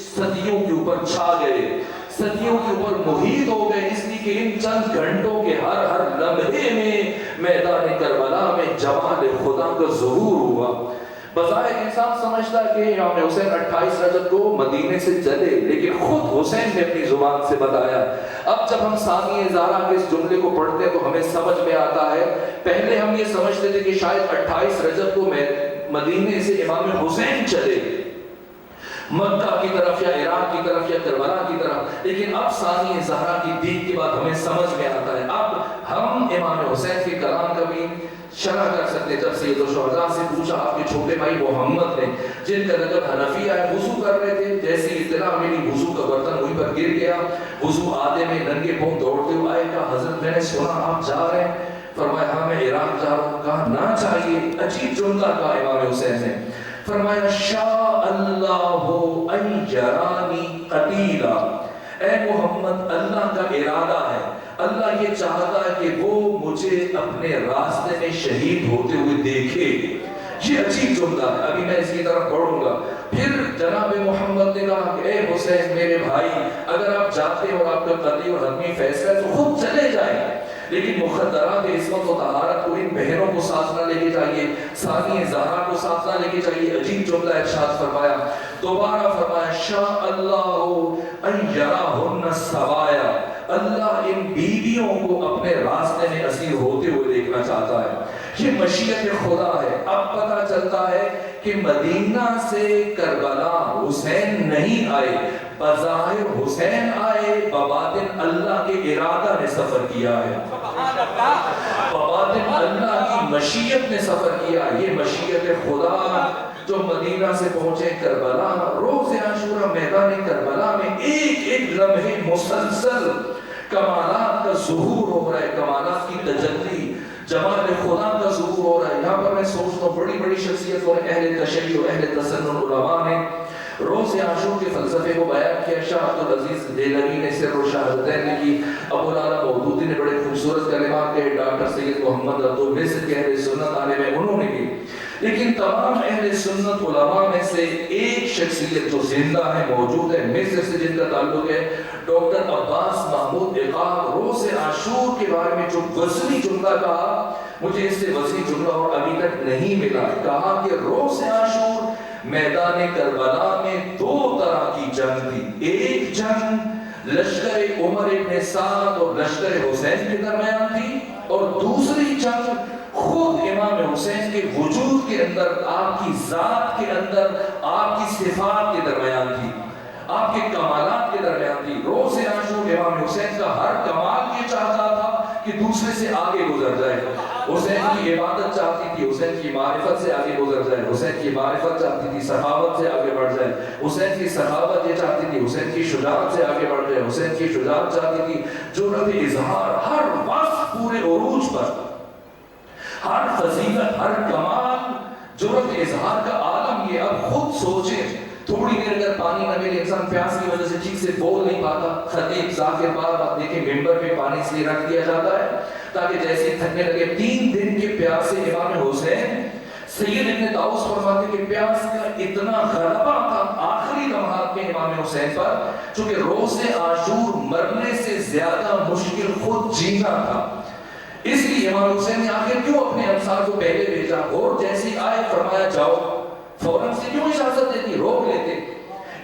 صدیوں کے اوپر چھا گئے، صدیوں کے اوپر محیط ہو گئے، اس لیے کہ ان چند گھنٹوں کے ہر لمحے میں میدان کربلا میں جمال خدا کا ظہور ہوا۔ بظاہر انسان سمجھتا کہ امام حسین 28 رجب کو مدینے سے چلے، لیکن خود حسین نے اپنی زبان سے بتایا۔ اب جب ہم ثانیہ زہرا کے اس جملے کو پڑھتے ہیں تو ہمیں سمجھ میں آتا ہے، پہلے ہم یہ سمجھتے تھے کہ شاید 28 رجب کو مدینے سے امام حسین چلے مکہ کی طرف یا عراق کی طرف یا کربلا کی طرف، لیکن اب ثانیہ زہرا کی دید کے بعد ہمیں سمجھ میں آتا ہے۔ اب ہم امام حسین کے کلام کا بھی شرح کر سکتے۔ جب سید الشہداء سے پوچھا آپ کے چھوٹے بھائی محمد نے، جن کا لقب حنفیہ ہے، وضو کر رہے تھے، جیسی اطلاع ملی وضو کا برتن وہیں پر گر گیا، وضو آدھے میں ننگے پاؤں دوڑتے ہوئے آئے، کہا حضرت میں نے سنا آپ جا رہے ہیں، فرمایا ہاں میں عراق جا رہا ہوں، کہا نہ چاہیے، عجیب جملہ کہا امام حسین نے، فرمایا شاء اللہ ان یرانی قتیلا، اے محمد اللہ کا ارادہ ہے، اللہ یہ چاہتا ہے کہ وہ مجھے اپنے راستے میں شہید ہوتے ہوئے دیکھے۔ یہ عجیب جملہ ہے، ابھی میں اس کی طرف پڑھوں گا۔ پھر جناب محمد نے کہا کہ اے حسین میرے بھائی، اگر آپ جاتے اور آپ کا قطعی اور حتمی فیصلہ ہے تو خود چلے جائیں، لیکن مخدرات عصمت و طہارت کو ان بہنوں کو ساتھ نہ لے کے جائیے، ثانیہ زہرا کو ساتھ نہ لے کے جائیے۔ عجیب جملہ ارشاد فرمایا، دوبارہ فرمایا شاء اللہ ان یراہن سوایا، اللہ ان بیویوں کو اپنے راستے میں اسیر ہوتے ہوئے دیکھنا چاہتا ہے۔ یہ مشیت خدا ہے۔ اب پتہ چلتا ہے کہ مدینہ سے کربلا حسین نہیں آئے، بظاہر حسین آئے، بباطن اللہ کے ارادہ نے سفر کیا ہے، بباطن اللہ کی مشیت نے سفر کیا۔ یہ مشیت خدا جو مدینہ سے پہنچے کربلا، روز عاشورہ میدان کربلا میں ایک ایک لمحے مسلسل کمالات کا ظہور ہو رہا ہے، کمالات کی تجلی، جمال خدا کا ظہور ہو رہا ہے۔ یہاں پر میں سوچتا ہوں بڑی بڑی شخصیتوں نے، اہل تشیع و اہل تسنن علماء نے روز عاشور کے فلسفے کو بیان کیا۔ شاہ عبدالعزیز دہلوی نے سر الشہادتین نے کی، ابو العلا مودودی نے بڑے خوبصورت کلمات کے، ڈاکٹر سید محمد عبدالمجید کے اہل سنت عالم میں انہوں نے کی، لیکن تمام اہل سنت علماء میں سے ایک شخصیت جو زندہ ہے، موجود ہے، مصر سے جن کا تعلق ہے، ڈاکٹر عباس محمود عقاد، روز عاشور کے بارے میں جو وزنی جملہ کہا، مجھے اس سے وزنی جملہ اور ابھی تک نہیں ملا۔ کہا کہ روز عاشور میدان کربلا میں دو طرح کی جنگ تھی، ایک جنگ لشکر عمر ابن سعد اور لشکر حسین کے درمیان تھی، اور دوسری جنگ خود امام حسین کے وجود کے اندر، آپ کی ذات کے اندر، آپ کی صفات کے درمیان تھی، آپ کے کمالات کے درمیان تھی۔ روز عاشور امام حسین کا ہر کمال یہ چاہتا تھا کہ دوسرے سے آگے گزر جائے، حسین کی عبادت چاہتی تھی حسین کی معرفت سے آگے گزر جائے، حسین کی معرفت چاہتی تھی سخاوت سے آگے بڑھ جائے، حسین کی سخاوت یہ چاہتی تھی حسین کی شجاعت سے آگے بڑھ جائے، حسین کی شجاعت چاہتی تھی جرأت اظہار، ہر وصف پورے عروج پر، ہر فضیلت، ہر کمال، جرأت اظہار کا عالم یہ۔ اب خود سوچیں، تھوڑی دیر اگر پانی نہ ملے، انسان پیاس کی وجہ سے ٹھیک سے بول نہیں پاتا، خطیب ذاکر بار آپ دیکھیں ممبر پہ پانی اس لیے رکھ دیا جاتا ہے تاکہ جیسے تھکنے لگے۔ 3 دن کے پیاسے امام حسین، سید ابن طاؤس فرماتے کہ پیاس کا اتنا غلبہ تھا آخری لمحات میں امام حسین پر، چونکہ روز عاشور مرنے سے زیادہ مشکل خود جینا تھا، اس لیے امام حسین نے آخر کیوں اپنے انصار کو پہلے بھیجا، اور جیسے آئے فرمایا جاؤ، فوراً سے کیوں اجازت دیتی، روک لیتے،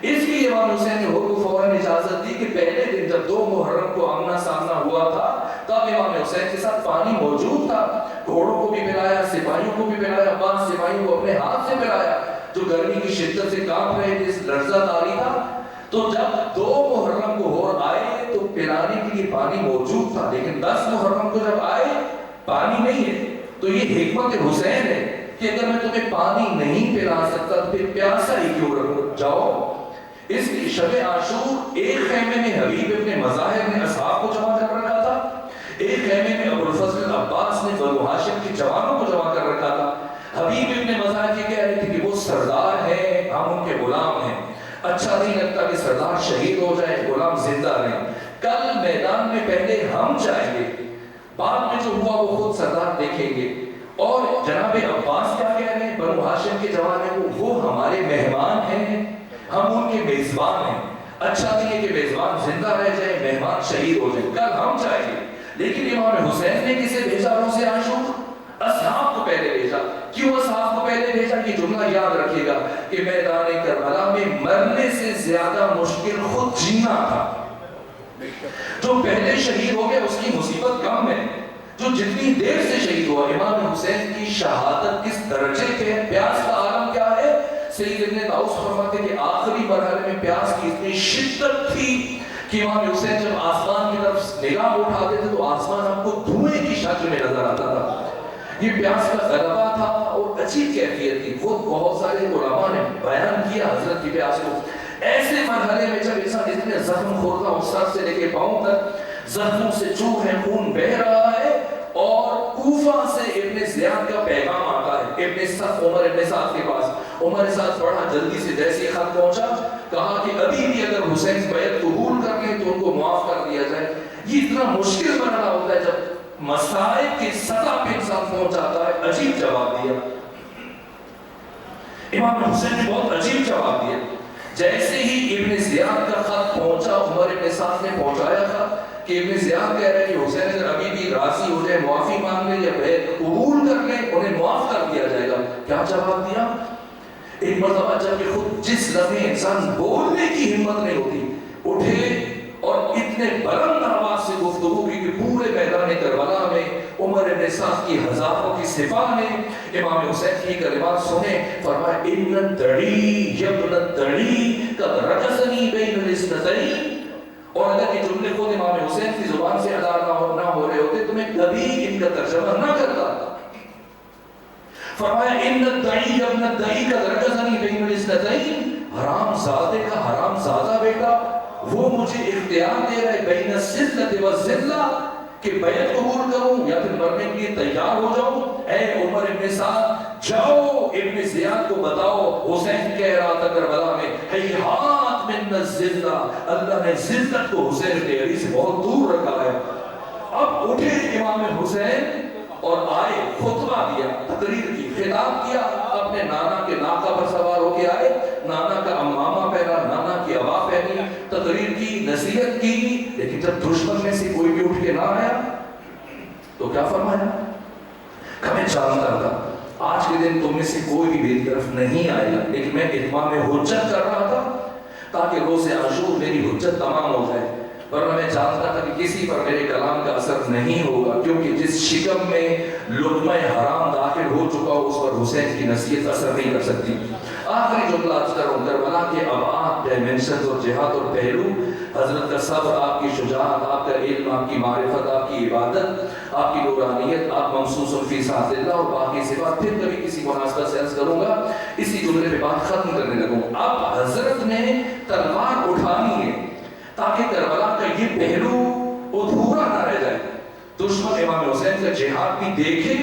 اس لیے امام حسین نے کو فوراً اجازت دی کہ پہلے دن جب 2 محرم کو آمنا سامنا ہوا تھا تب امام حسین کے ساتھ پانی موجود تھا، گھوڑوں کو بھی پلایا، سپاہیوں کو بھی پلایا، 5 سپاہیوں کو اپنے ہاتھ سے پلایا جو گرمی کی شدت سے کانپ رہے تھے، لرزہ طاری تھا۔ تو جب 2 محرم کو اور آئے تو پلانے کے لیے پانی موجود تھا، لیکن 10 محرم کو جب آئے پانی نہیں ہے، تو یہ حکمت حسین ہے کہ اگر میں تمہیں پانی نہیں پلا سکتا تو پھر پیاسا ہی کیوں رکھو، جاؤ۔ اس لیے شب عاشور ایک خیمے میں حبیب ابن مظاہر نے اصحاب کو جمع کر رکھا تھا، ایک خیمے میں ابو الفضل عباس نے بنو ہاشم کے جوانوں کو جمع کر رکھا تھا۔ حبیب ابن مظاہر یہ کہہ رہے تھے کہ وہ سردار ہے، ہم ان کے غلام ہیں، اچھا نہیں لگتا کہ سردار شہید ہو جائے، غلام زندہ رہیں، کل میدان میں پہلے ہم جائیں گے، بعد میں جو ہوا وہ خود سردار دیکھیں گے۔ اور جناب عباس کیا کہہ رہے ہیں؟ بنو ہاشم کے جوان ہیں، وہ ہمارے مہمان ہیں، ہم ان کے میزبان ہیں۔ اچھا نہیں ہے کہ میزبان زندہ رہ جائے، مہمان شہید ہو جائے، کل ہم جائیں گے۔ لیکن امام حسین نے کسے بھیجا روز عاشور؟ اصحاب کو پہلے بھیجا۔ کیوں اصحاب کو پہلے بھیجا؟ یہ جملہ یاد رکھیے گا کہ میدان کربلا میں مرنے سے زیادہ مشکل خود جینا تھا۔ جو پہلے شہید ہو گیا اس کی مصیبت کم ہے، جو جتنی دیر سے شہید ہوا۔ امام حسین کی شہادت کس درجے پہ ہے، پیاس کا عالم کیا ہے؟ سید ابن طاؤس فرماتے کہ آخری مرحلے میں پیاس کی اتنی شدت تھی کہ امام حسین جب آسمان کی طرف نگاہ اٹھاتے تھے تو آسمان ہم کو دھوئیں کی شکل میں نظر آتا تھا۔ یہ پیاس کا غلبہ تھا اور عجیب کیفیت تھی۔ خود بہت سارے علماء نے بیان کیا حضرت کی پیاس کو۔ ایسے مرحلے میں جب انسان اتنے زخم خورد ہو، سر سے لے کے پاؤں تک زخموں سے چوہ ہے، خون بہ رہا ہے، اور کوفہ سے ابن زیاد کا پیغام آتا ہے عمر ابن سعد کے پاس۔ عمر سعد پڑھا جلدی سے، جیسے خط پہنچا کہا کہ ابھی بھی اگر حسین بیعت قبول کر لیں تو ان کو معاف کر دیا جائے۔ یہ اتنا مشکل مرحلہ ہوتا ہے جب مسائب کی سطح پہ انسان پہنچ جاتا ہے۔ عجیب جواب دیا امام حسین نے، بہت عجیب جواب دیا۔ جیسے ہی ابن زیاد کا خط پہنچا، عمر ابن سعد نے پہنچایا تھا کہ ابن زیاد کہہ رہے ہیں کہ حسین اگر ابھی بھی راضی ہو جائے، معافی مانگ لیں یا بیعت قبول کر لیں، انہیں معاف کر دیا جائے گا۔ کیا جواب دیا؟ ایک مرتبہ جب کہ خود جس لمحے انسان بولنے کی ہمت نہیں ہوتی، اٹھے اور اتنے بلند آواز سے گفتگو کی کہ پورے میدان کربلا میں عمر ابن سعد کی ہزاروں کی سپاہ نے امام حسین کی کلمات سنے۔ فرمایا ان الدڑی یبن الدڑی قد رکزنی بین الاثنتین۔ اور اگر یہ جملے خود امام حسین کی زبان سے ادا نہ ہو رہے ہوتے تو میں کبھی ان کا ترجمہ نہ کرتا۔ فرمایا ان الدعی ابن الدعی قد رکزنی بین الاثنتین، حرام زادے کا حرام زادہ بیٹا وہ مجھے اختیار دے رہا ہے بین الذلۃ والذلہ کہ بیعت قبول کروں یا پھر مرنے کے لیے تیار ہو جاؤں۔ اے عمر ابن سعد جاؤ ابن زیاد کو بتاؤ حسین کہہ رہا تھا کربلا میں ہیہات من الذلہ، اللہ نے ذلت کو حسین کے علی سے بہت دور رکھا ہے۔ اب اٹھے امام حسین اور آئے، خطبہ دیا، تقریر کی، خطاب کیا، اپنے نانا کے ناقہ پر سوار ہو کے آئے، نانا کا امامہ پہنا، نانا کی عبا پہنی، تقریر کی، نصیحت کی۔ لیکن جب دشمن میں سے کوئی بھی اٹھ کے نہ آیا تو کیا فرمایا؟ کہ میں جانتا تھا آج کے دن تم میں سے کوئی بھی میری طرف نہیں آئے گا، لیکن میں اتمام حجت کر رہا تھا تاکہ روز عاشور میری حجت تمام ہو جائے، ورنہ میں جانتا تھا کہ کسی پر میرے کلام کا اثر نہیں ہوگا، کیونکہ جس شکم میں لقمہ حرام داخل ہو چکا ہو اس پر حسین کی نصیحت اثر نہیں کر سکتی۔ آخری جملہ عرض کروں، کربلا کے ابعاد، ڈائمنشن اور جہاد اور پہلو، حضرت کا صبر، آپ کی شجاعت، آپ کا علم، آپ کی معرفت، آپ کی عبادت، آپ کی نورانیت، آپ ممسوس فی ذات اللہ اور باقی صفات پھر کبھی کسی مناسبت سے عرض کروں گا۔ اسی جملے پہ بات ختم کرنے لگوں۔ اب حضرت نے تلوار اٹھانی ہے تاکہ کربلا کا یہ پہلو ادھورا نہ رہ جائے۔ دشمن امام حسین کا جہاد بھی دیکھے،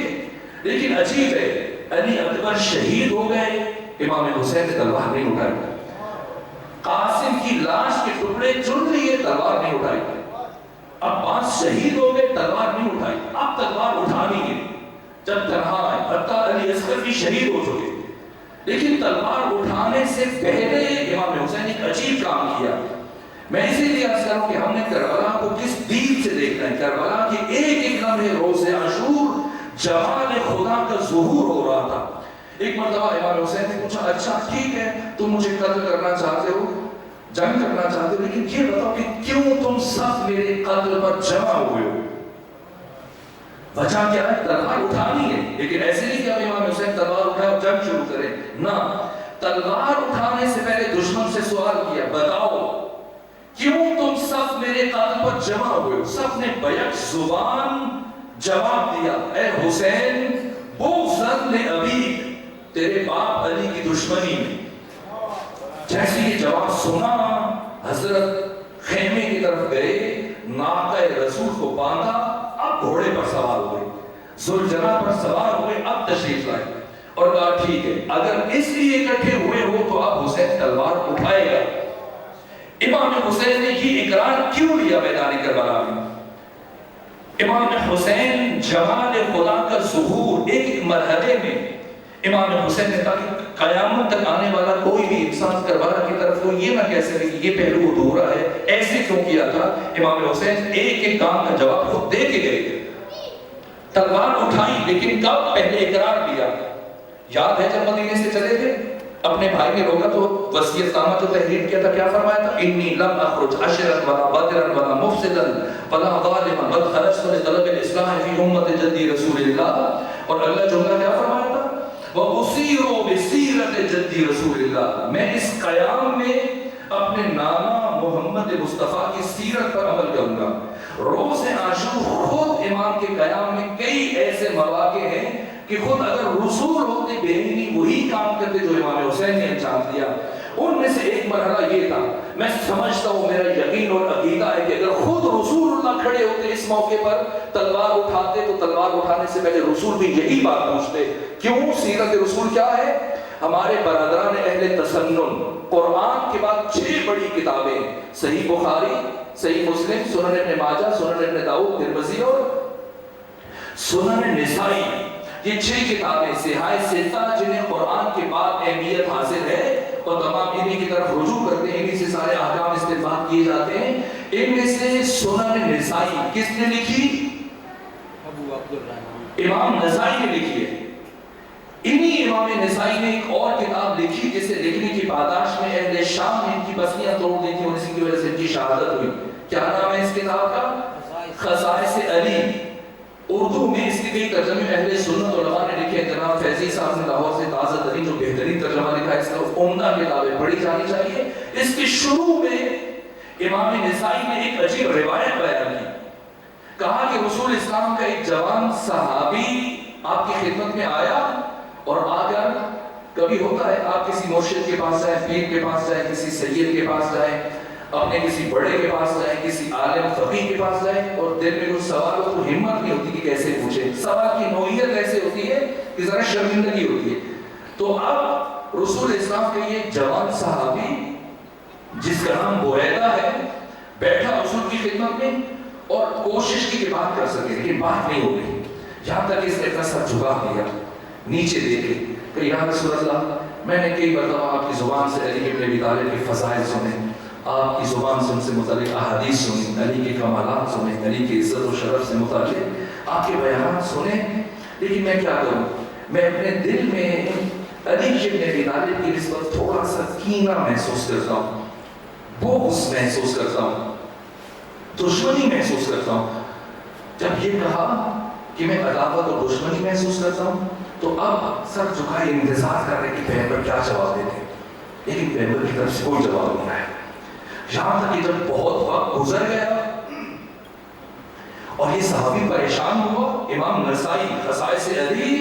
لیکن عجیب ہے علی اکبر شہید ہو گئے، امام حسین نے تلوار نہیں اٹھائی۔ قاسم کی لاش کے ٹکڑے چن لیے، تلوار نہیں اٹھائی۔ عباس شہید ہو گئے، تلوار نہیں اٹھائی۔ اب تلوار اٹھانی ہے جب تنہا ہے، حتیٰ علی اصغر بھی شہید ہو چکے، لیکن تلوار اٹھانے سے پہلے امام حسین نے ایک عجیب کام کیا۔ میں اسی لیے عرض کروں کہ ہم نے کربلا کو کس دید سے دیکھنا ہے۔ کربلا کی ایک ایک لمحے روز عاشور جمال خدا کا ظہور ہو رہا تھا۔ ایک مرتبہ امام حسین نے پوچھا اچھا ٹھیک ہے تم مجھے قتل کرنا چاہتے ہو، جنگ کرنا چاہتے ہو، لیکن یہ بتاؤ کہ کیوں تم سب میرے قتل پر جمع ہوئے ہو؟ وجہ کیا ہے؟ تلوار اٹھانی ہے، لیکن ایسے نہیں کہ اب امام حسین تلوار اٹھائے اور جنگ شروع کریں، نہ، تلوار اٹھانے سے پہلے دشمن سے سوال کیا بتاؤ کیوں تم سب میرے قتل پر جمع ہوئے ہو؟ سب نے بیک زبان جواب دیا، اے حسین بغضاً لأبیک، تیرے باپ علی کی دشمنی میں۔ جیسے یہ جواب سنا حضرت خیمے کی طرف گئے، ناقہ رسول کو باندھا، اب گھوڑے پر سوار ہوئے، ذوالجناح پر سوار ہوئے، اب تشریف لائے اور کہا ٹھیک ہے اگر اس لیے اکٹھے ہوئے ہو تو اب حسین تلوار اٹھائے گا۔ امام حسین نے یہ اقرار کیوں لیا میدان کربلا میں؟ امام حسین جمال خدا کا ظہور ایک مرحلے میں امام حسین نے کہا کہ قیامت تک آنے والا کوئی بھی انسان کربلا کی طرف کو یہ نہ کہہ سکے کہ یہ پہلو ادھورا ہے، ایسے کیوں کیا تھا؟ امام حسین ایک ایک کام کا جواب خود دے کے گئے، تلوار اٹھائی، لیکن کب؟ پہلے اقرار لیا۔ یاد ہے جب مدینے سے چلے تھے اپنے بھائی نے روکا تو وصیت نامہ جو تحریر کیا تھا کیا فرمایا تھا؟ انی لم اخرج عشرا ولا بدرا ولا مفسدا ولا ظالما بل خرجت لطلب الاصلاح فی امت جدی رسول اللہ۔ اور اگلا جملہ کیا فرمایا تھا؟ وَأُسِيرُ بِسِيرَةِ جَدِّ رسول اللہ، میں اس قیام میں اپنے نانا محمد مصطفیٰ کی سیرت پر عمل کروں گا۔ روز عاشور خود امام کے قیام میں کئی ایسے مواقع ہیں کہ خود اگر رسول ہوتے بہنی وہی کام کرتے جو امام حسین نے انجام دیا۔ ان میں سے ایک مرحلہ یہ تھا، میں سمجھتا ہوں، میرا یقین اور عقیدہ ہے کہ اگر خود رسول اللہ کھڑے ہوتے اس موقع پر تلوار اٹھاتے تو تلوار اٹھانے سے پہلے رسول بھی یہی بات پوچھتے۔ کیوں؟ سیرت رسول کیا ہے؟ ہمارے برادران اہل تسنن، قرآن کے بعد 6 بڑی کتابیں، صحیح بخاری، صحیح مسلم، سنن ابن ماجہ، سنن ابن داؤد، ترمذی اور سنن نسائی، یہ 6 کتابیں صحاح ستہ جنہیں قرآن کے بعد اہمیت حاصل ہے اور تمام انہی کی طرف رجوع کرتے ہیں، انہی سے سارے احکام استنباط کیے جاتے ہیں۔ ان میں سے سنن نسائی کس نے لکھی؟ ابو عبدالرحمن امام نسائی نے لکھی ہے۔ انہی امام نسائی نے ایک اور کتاب لکھی جسے لکھنے کی پاداش میں اہل شام نے ان کی بستیاں توڑ دی تھی اور اسی کی وجہ سے ان کی شہادت ہوئی۔ کیا نام ہے اس کتاب کا؟ خصائص علی۔ اردو میں اس کے کئی ترجمے اہل سنت علماء نے لکھے ہیں۔ جناب فیضی صاحب نے لاہور سے تازہ ترین جو بہترین ترجمہ لکھا ہے، اس کا عمدہ کتابیں پڑھی جانی چاہیے۔ اس کے شروع میں امام نسائی نے ایک عجیب روایت بیان کی، کہا کہ رسول اسلام کا ایک جوان صحابی آپ کی خدمت میں آیا اور آ کر، کبھی ہوتا ہے آپ کسی مرشد کے پاس جائیں، پیر کے پاس جائیں، کسی سید کے پاس جائیں، اپنے کسی بڑے کے پاس جائیں، کسی عالم فقیہ کے پاس جائیں اور دل میں کچھ سوال ہو تو ہمت نہیں ہوتی کہ کیسے پوچھیں، سوال کی نوعیت ایسے ہوتی ہے کہ ذرا شرمندگی ہوتی ہے۔ تو اب رسول اسلام کا یہ جوان صحابی جس کا نام بویدہ ہے بیٹھا رسول کی خدمت میں اور کوشش کی کہ بات کر سکے، لیکن بات نہیں ہو گئی، یہاں تک اس نے اپنا سر جھکا دیا، نیچے دیکھے کہ یا رسول اللہ، میں نے کئی مرتبہ آپ کی زبان سے علی ابن ابی طالب کے فضائل سنے، آپ کی زبان سے ان سے متعلق احادیث سنی، علی کے کمالات سنے، علی کی عزت و شرف سے متعلق آپ کے بیانات سنے، لیکن میں کیا کروں؟ میں اپنے دل میں علی ابن ابی طالب کی نسبت تھوڑا سا کینہ محسوس کرتا ہوں، بغض محسوس کرتا ہوں، دشمنی محسوس کرتا ہوں۔ جب یہ کہا کہ میں عداوت اور دشمنی محسوس کرتا ہوں تو اب سر جھکائے انتظار کر رہے کہ پیغمبر کیا جواب دیتے، لیکن پیغمبر کی طرف سے کوئی جواب نہیں آیا۔ یہاں تک کہ جب بہت وقت گزر گیا اور یہ صحابی پریشان ہوا، امام نسائی خصائص علی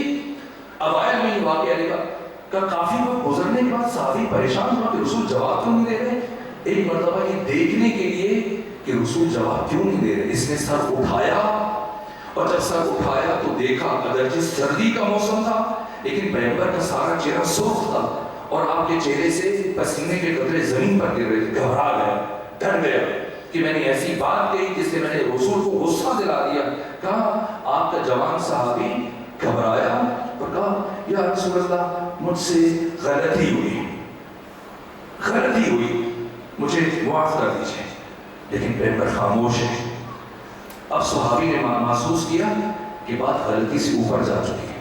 اوائل میں یہ واقعہ لکھا کہ کافی وقت گزرنے کے بعد صحابی پریشان ہوا کہ رسول جواب کیوں نہیں دے رہے۔ ایک مرتبہ یہ دیکھنے کے لیے کہ رسول جواب کیوں نہیں دے رہے، اس نے سر اٹھایا اور جب سر اٹھایا تو دیکھا اگرچہ سردی کا موسم تھا لیکن پیغمبر کا سارا چہرہ سرخ تھا اور آپ کے چہرے سے پسینے کے قطرے زمین پر گر رہے تھے۔ گھبرا گیا، ڈر گیا کہ میں نے ایسی بات کہی جس سے میں نے رسول کو غصہ دلا دیا۔ کہا آپ کا جوان صحابی گھبرایا اور کہا یا رسول اللہ، مجھ سے غلطی ہوئی، مجھے معاف کر دیجیے، لیکن پیغمبر خاموش ہے۔ اب صحابی نے محسوس کیا کہ بات غلطی سے اوپر جا چکی ہے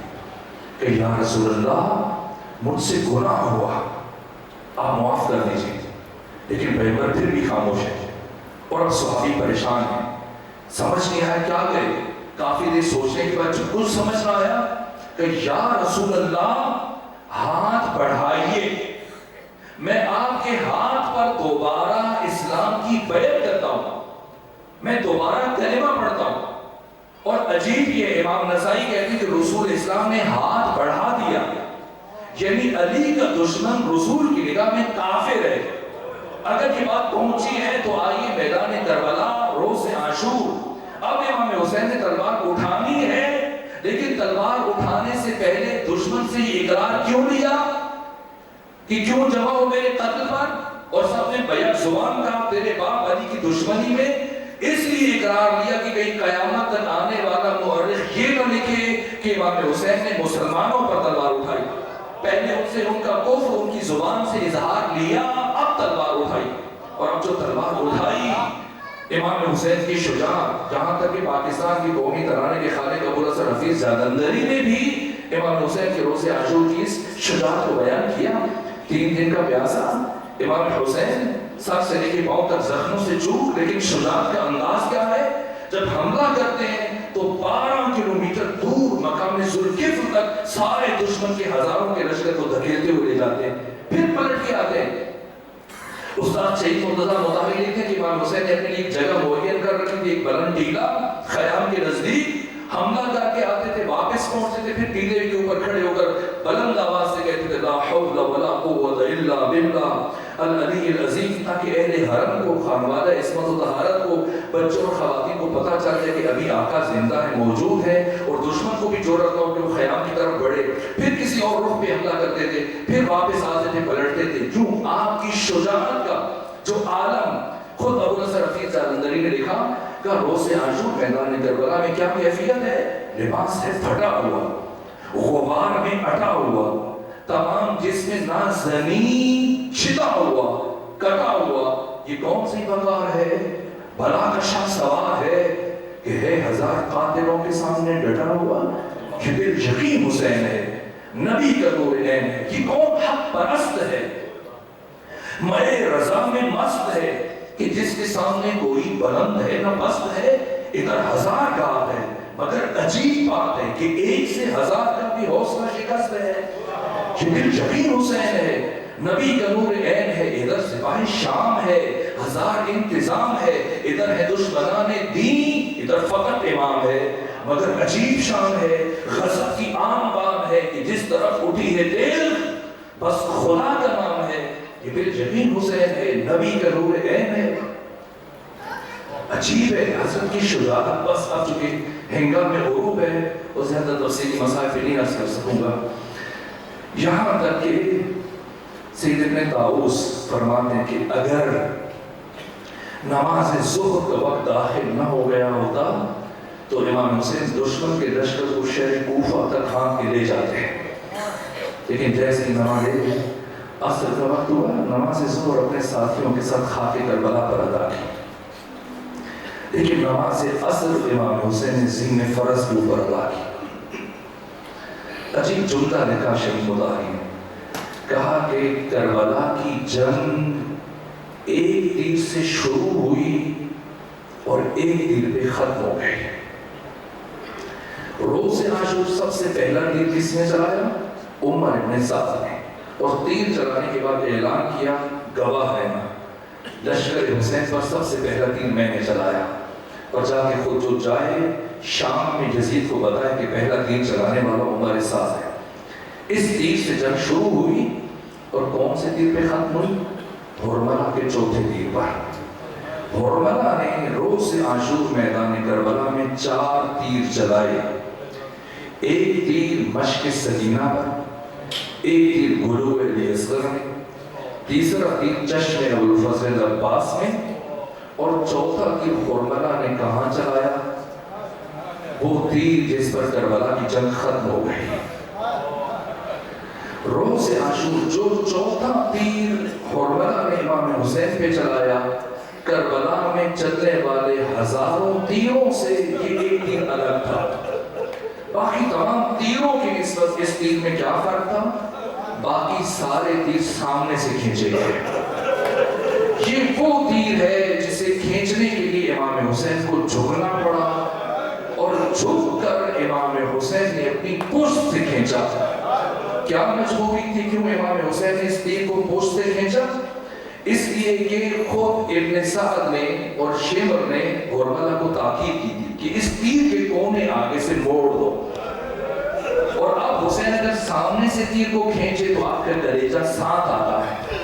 کہ یا رسول اللہ، مجھ سے گناہ ہوا، آپ معاف کر دیجیے، لیکن پیغمبر پھر بھی خاموش ہے اور اب صحابی پریشان ہے، سمجھ نہیں آیا کیا کرے۔ کافی دیر سوچنے کے بعد کچھ سمجھ نہ آیا کہ یا رسول اللہ، ہاتھ بڑھائیے، میں آپ کے ہاتھ پر دوبارہ اسلام کی بیعت کرتا ہوں، میں دوبارہ کلمہ پڑھتا ہوں۔ اور عجیب یہ امام نسائی کہتے ہیں کہ رسول اسلام نے ہاتھ بڑھا دیا، یعنی علی کا دشمن رسول کی نگاہ میں کافر ہے۔ اگر یہ بات پہنچی ہے تو آئیے میدان کربلا، روز عاشور، اب امام حسین نے تلوار اٹھانی ہے، لیکن تلوار اٹھانے سے پہلے دشمن سے یہ اقرار کیوں لیا کہ کیوں جمع ہو میرے قتل پر، اور سب نے بیک زبان کہا تیرے باپ علی کی دشمنی میں اس لیے اقرار لیا کہ کہیں قیامت تک آنے والا مورخ یہ نہ لکھے کہ امام حسین نے مسلمانوں پر تلوار اٹھائی. پہلے ان سے ان کا کفر ان کی زبان سے اظہار لیا, اب تلوار اٹھائی, اور اب جو تلوار اٹھائی امام حسین کی شجاعت, جہاں تک کہ پاکستان کی قومی ترانے کے خالق ابوالحسن حفیظ جالندھری نے بھی امام حسین کے روز عاشور کی اس شجاعت کو بیان کیا. 3 دن کا پیاسا امام حسین سر سے لے کے پاؤں تک زخموں سے چوک, لیکن شجاعت کا انداز کیا ہے, جب حملہ کرتے ہیں تو 12 کلومیٹر دور مقام ذوالکفل تک سارے دشمن کے ہزاروں کے لشکر کو دھکیلتے ہوئے لے جاتے ہیں, پھر پلٹ کے آتے ہیں. استاد شہید مرتضیٰ مطہری لکھتے ہیں کہ امام حسین نے اپنے لیے ایک جگہ معین کر رکھی تھی, ایک بلند ٹیلا خیام کے نزدیک. حملہ کر کے آتے تھے, واپس پہنچتے تھے, پھر ٹیلے کے اوپر کھڑے ہو کر بلند آواز سے کہتے تھے لا حول ولا قوت الا باللہ العلی العظیم, تاکہ اہل حرم کو, خانوادہ عصمت و طہارت کو, بچوں اور خواتین کو پتہ چل جائے کہ ابھی آقا زندہ ہے, موجود ہے, اور دشمن کو بھی جرأت نہ ہو کہ وہ خیام کی طرف بڑھے. پھر کسی اور رخ پہ حملہ کرتے تھے, پھر واپس آتے تھے, پلٹتے تھے. کیوں؟ آپ کی شجاعت کا جو عالم خود ابوالحسن حفیظ جالندھری نے لکھا کہ روز عاشور میدان کربلا میں کیا کیفیت ہے, لباس ہے پھٹا ہوا, غبار میں اٹا ہوا, تمام جسم نازنین چھتا ہوا, کٹا ہوا. یہ کون سی بغار ہے, بلا کا شاہ سوار ہے کہ ہے 1000 قاتلوں کے سامنے ڈٹا ہوا. یہ دل یقین حسین ہے, نبی کا نور عین ہے. یہ کون حق پرست ہے, میں رضا میں مست ہے, کہ جس کے سامنے کوئی بلند ہے نہ پست ہے. ادھر 1000 گاہ ہے, مگر عجیب بات ہے کہ 1 سے 1000 کا بھی حوصلہ شکست ہے. یہ دل یقین حسین ہے, نبی کا نور عین ہے. ادھر سپاہ شام ہے, 1000 انتظام ہے. ادھر ہے دشمنان دین, ادھر فقط امام ہے, مگر عجیب شان ہے. غضب کی عام بام ہے کہ جس طرف اٹھی ہے دل بس خدا کا نام ہے. یہ دل یقین حسین ہے, نبی کا نور عین ہے. عجیب ہے حضرت کی شجاعت. بس اب چونکہ ہنگام غروب ہے اور زیادہ تفصیلی مسائل نہیں عرض کر سکوں گا. یہاں تک کہ سید ابن طاؤس فرماتے ہیں کہ اگر نماز ظہر کا وقت داخل نہ ہو گیا ہوتا تو امام حسین دشمن کے لشکر کو شہر کوفہ تک ہانک کے لے جاتے ہیں. لیکن جیسے نماز عصر کا وقت ہوا, نماز ظہر اپنے ساتھیوں کے ساتھ خاک کربلا پر ادا کی. لیکن نماز عصر امام حسین نے ذمہ فرض کے اوپر ادا کی. عجیب جملہ لکھا شہید مطہری نے, کہا کہ کربلا کی جنگ ایک تیر سے شروع ہوئی اور ایک تیر پہ ختم ہو گئی. روز عاشور سب سے پہلا تیر کس نے چلایا, عمر ابن سعد نے, اور تیر چلانے کے بعد اعلان کیا گواہ رہنا, لشکر حسین پر سب سے پہلا تیر میں نے چلایا. اور جا کے خود جو جائے شام میں یزید کو بتایا کہ پہلا تیر چلانے والا عمر سعد ہے. اس تیر سے جنگ شروع ہوئی اور کون سے تیر پہ ختم ہوئی, حرملہ کے چوتھے تیر پر. حرملہ نے روز عاشور میدان کربلا میں 4 تیر چلائے. ایک تیر مشق سکینہ پر, ایک تیر غلو علی اصغر میں, تیسرا تیر چشم ابوالفضل عباس میں, اور چوتھا تیر حرملہ نے کہاں چلایا, وہ تیر جس پر کربلا کی جنگ ختم ہو گئی. روز عاشور جو چوتھا تیر حرملہ نے امام حسین پہ چلایا, کربلا میں چلنے والے ہزاروں تیروں سے یہ ایک تیر الگ تھا. باقی تمام تیروں کی نسبت اس تیر میں کیا فرق تھا, باقی سارے تیر سامنے سے کھینچے گئے. یہ وہ تیر ہے جسے کھینچنے کے لیے امام حسین کو جھکنا پڑا, اور جھک کر امام حسین نے اپنی پشت سے کھینچا. کیا مجبوری تھی, کیوں امام حسین نے اس تیر کو پشت سے کھینچا؟ اس لیے کہ خود ابن سعد نے اور شمر نے حرملہ کو تاکید کی تھی کہ اس تیر کے کونے آگے سے موڑ دو. اور اب حسین اگر سامنے سے تیر کو کھینچے تو آپ کا کلیجہ ساتھ آتا ہے.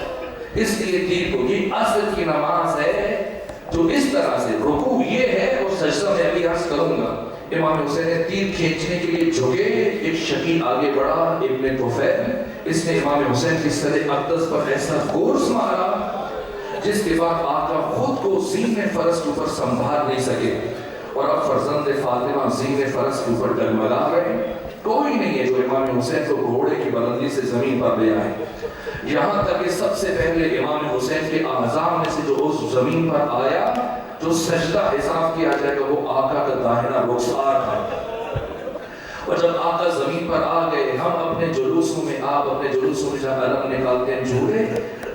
اس لیے تیر کو, یہ عصر کی نماز ہے جو اس طرح سے رکوع یہ ہے, اور سجدہ میں ابھی عرض کروں گا. امام حسین نے تیر کھینچنے کے لیے جھکے, ایک شقی آگے بڑھا ابن طفیل, اس نے امام حسین کی سر اقدس پر ایسا کورس مارا جس کے بعد آقا خود کو زین فرس کے اوپر سنبھال نہیں سکے اور اب فرزند فاطمہ زین فرس کے اوپر ڈگمگا رہے ہیں. کوئی نہیں ہے جو امام حسین کو گھوڑے کی بلندی سے زمین پر لے آئے. یہاں تک کہ سب سے پہلے امام حسین کے اعضاء میں سے جو اس زمین پر آیا جو سجدہ حساب کیا جائے گا وہ آقا کا داہنا رخسار تھا. اور جب آقا زمین پر آ گئے ہم اپنے جلوسوں میں آپ اپنے جلوسوں میں جہاں علم نکالتے ہیں جھولے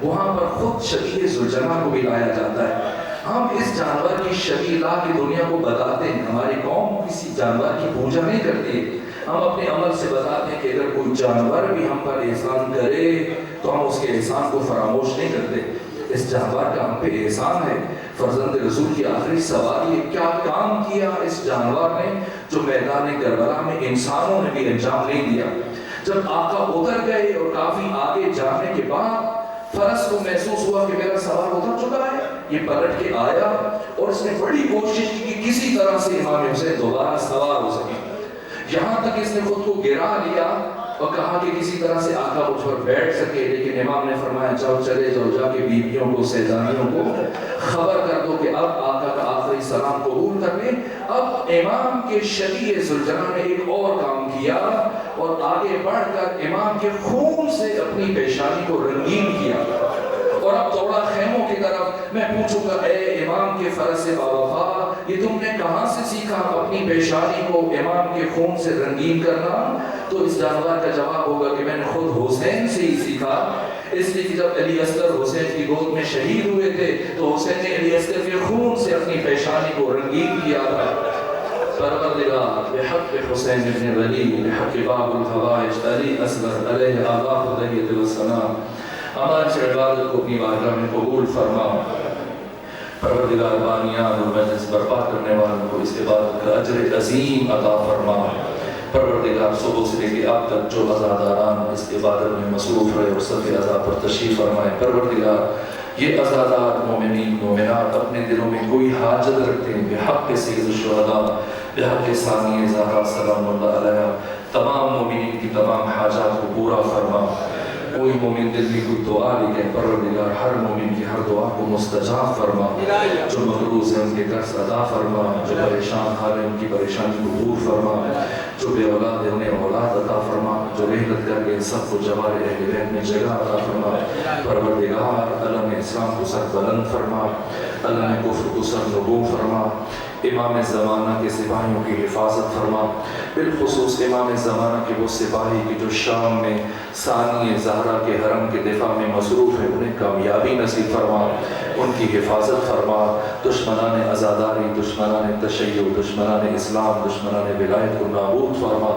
وہاں پر خود شبیہ ذوالجناح کو بھی لایا جاتا ہے. ہم اس جانور کی شبیہ لا کے دنیا کو بتاتے ہیں. ہماری قوم کسی جانور کی پوجا نہیں کرتی. ہم اپنے عمل سے بتاتے ہیں کہ اگر کوئی جانور بھی ہم پر احسان کرے تو ہم اس کے احسان کو فراموش نہیں کرتے. اس جانور کا ہم پہ احسان ہے. فرزند رسول کی آخری سوال یہ کیا کام کیا اس جانور نے جو میدان کربلا میں انسانوں نے بھی انجام نہیں دیا. جب آقا اتر گئے اور کافی آگے جانے کے بعد فرس کو محسوس ہوا کہ میرا سوار اتر چکا ہے. یہ پلٹ کے آیا اور اس نے بڑی کوشش کی کہ کسی طرح سے امام حسین دوبارہ سوار ہو سکے. یہاں تک اس نے خود کو گرا لیا اور کہا کہ کسی طرح سے آقا مجھ پر بیٹھ سکے. لیکن امام نے فرمایا جاؤ چلے جاؤ جا کے بیویوں کو سیدانیوں کو خبر کر دو کہ اب آقا کا آخری سلام قبول کر لیں. اب امام کے شبیہ ذوالجناح نے ایک اور کام کیا اور آگے بڑھ کر امام کے خون سے اپنی پیشانی کو رنگین کیا اور اب دوڑا خیموں کی طرف. میں پوچھوں گا اے امام کے فرس باوفا یہ تم نے کہاں سے سیکھا اپنی پیشانی کو امام کے خون سے رنگین کرنا؟ تو اس جانور کا جواب ہوگا کہ میں نے خود حسین سے ہی سیکھا. اس لیے کہ جب علی اصغر حسین کی گود میں شہید ہوئے تھے تو حسین نے علی اصغر کے خون سے اپنی پیشانی کو رنگین کیا تھا. پروردگار بحق حسین ابن علی بحق باب الحوائج علی اصغر علیہ آباء علیہ السلام ہماری سے عبادت کو اپنی بارگاہ میں قبول فرما. پروردگار بانیان اور مجلس برپا کرنے والوں کو اس عبادت کا اجر عظیم عطا فرما. پروردگار صبح سے لے کے اب تک جو عزاداران اس عبادت میں مصروف رہے اور صف عزا پر تشریف فرمائے. پروردگار یہ عزادار مومنین مومنات اپنے دلوں میں کوئی حاجت رکھتے ہیں بحق سید الشہداء بحق ثانیہ زہرا سلام اللہ علیہ تمام مومنین کی تمام حاجات کو پورا فرما. کوئی مومن دل میں کوئی دعا لے گئے پروردگار ہر مومن کی ہر دعا کو مستجاب فرما. جو مقروض ہیں ان کے قرض ادا فرما. جو پریشان حال ہیں ان کی پریشانی کو دور فرما. جو بے اولاد ہیں انہیں اولاد عطا فرما. جو رحلت کر گئے سب کو جوار اہل بیت میں جگہ عطا فرما. پروردگار اللہ نے اسلام کو سر بلند فرما. اللہ نے کفر کو سر نگو فرما. امام زمانہ کے سپاہیوں کی حفاظت فرما. بالخصوص امام زمانہ کے وہ سپاہی کی جو شام میں ثانیہ زہرا کے حرم کے دفاع میں مصروف ہیں انہیں کامیابی نصیب فرما. ان کی حفاظت فرما. دشمنان عزاداری دشمنان تشیع دشمنان اسلام دشمنان ولایت کو نابود فرما.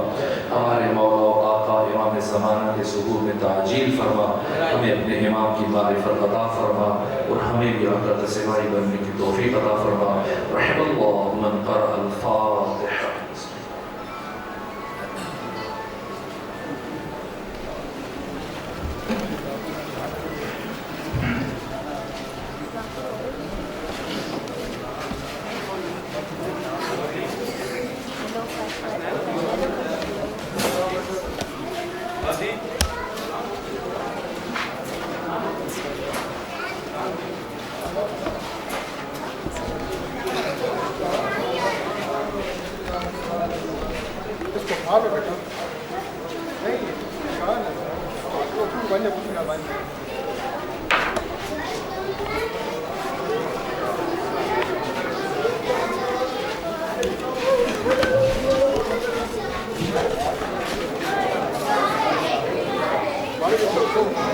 ہمارے مولا و آقا امام زمانہ کے ظہور میں تعجیل فرما. ہمیں اپنے امام کی معرفت عطا فرما اور ہمیں بھی آقا کا سپاہی بننے کی توفیق عطا فرما. رحم اللہ من قرأ الفاتحہ.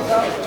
Vale,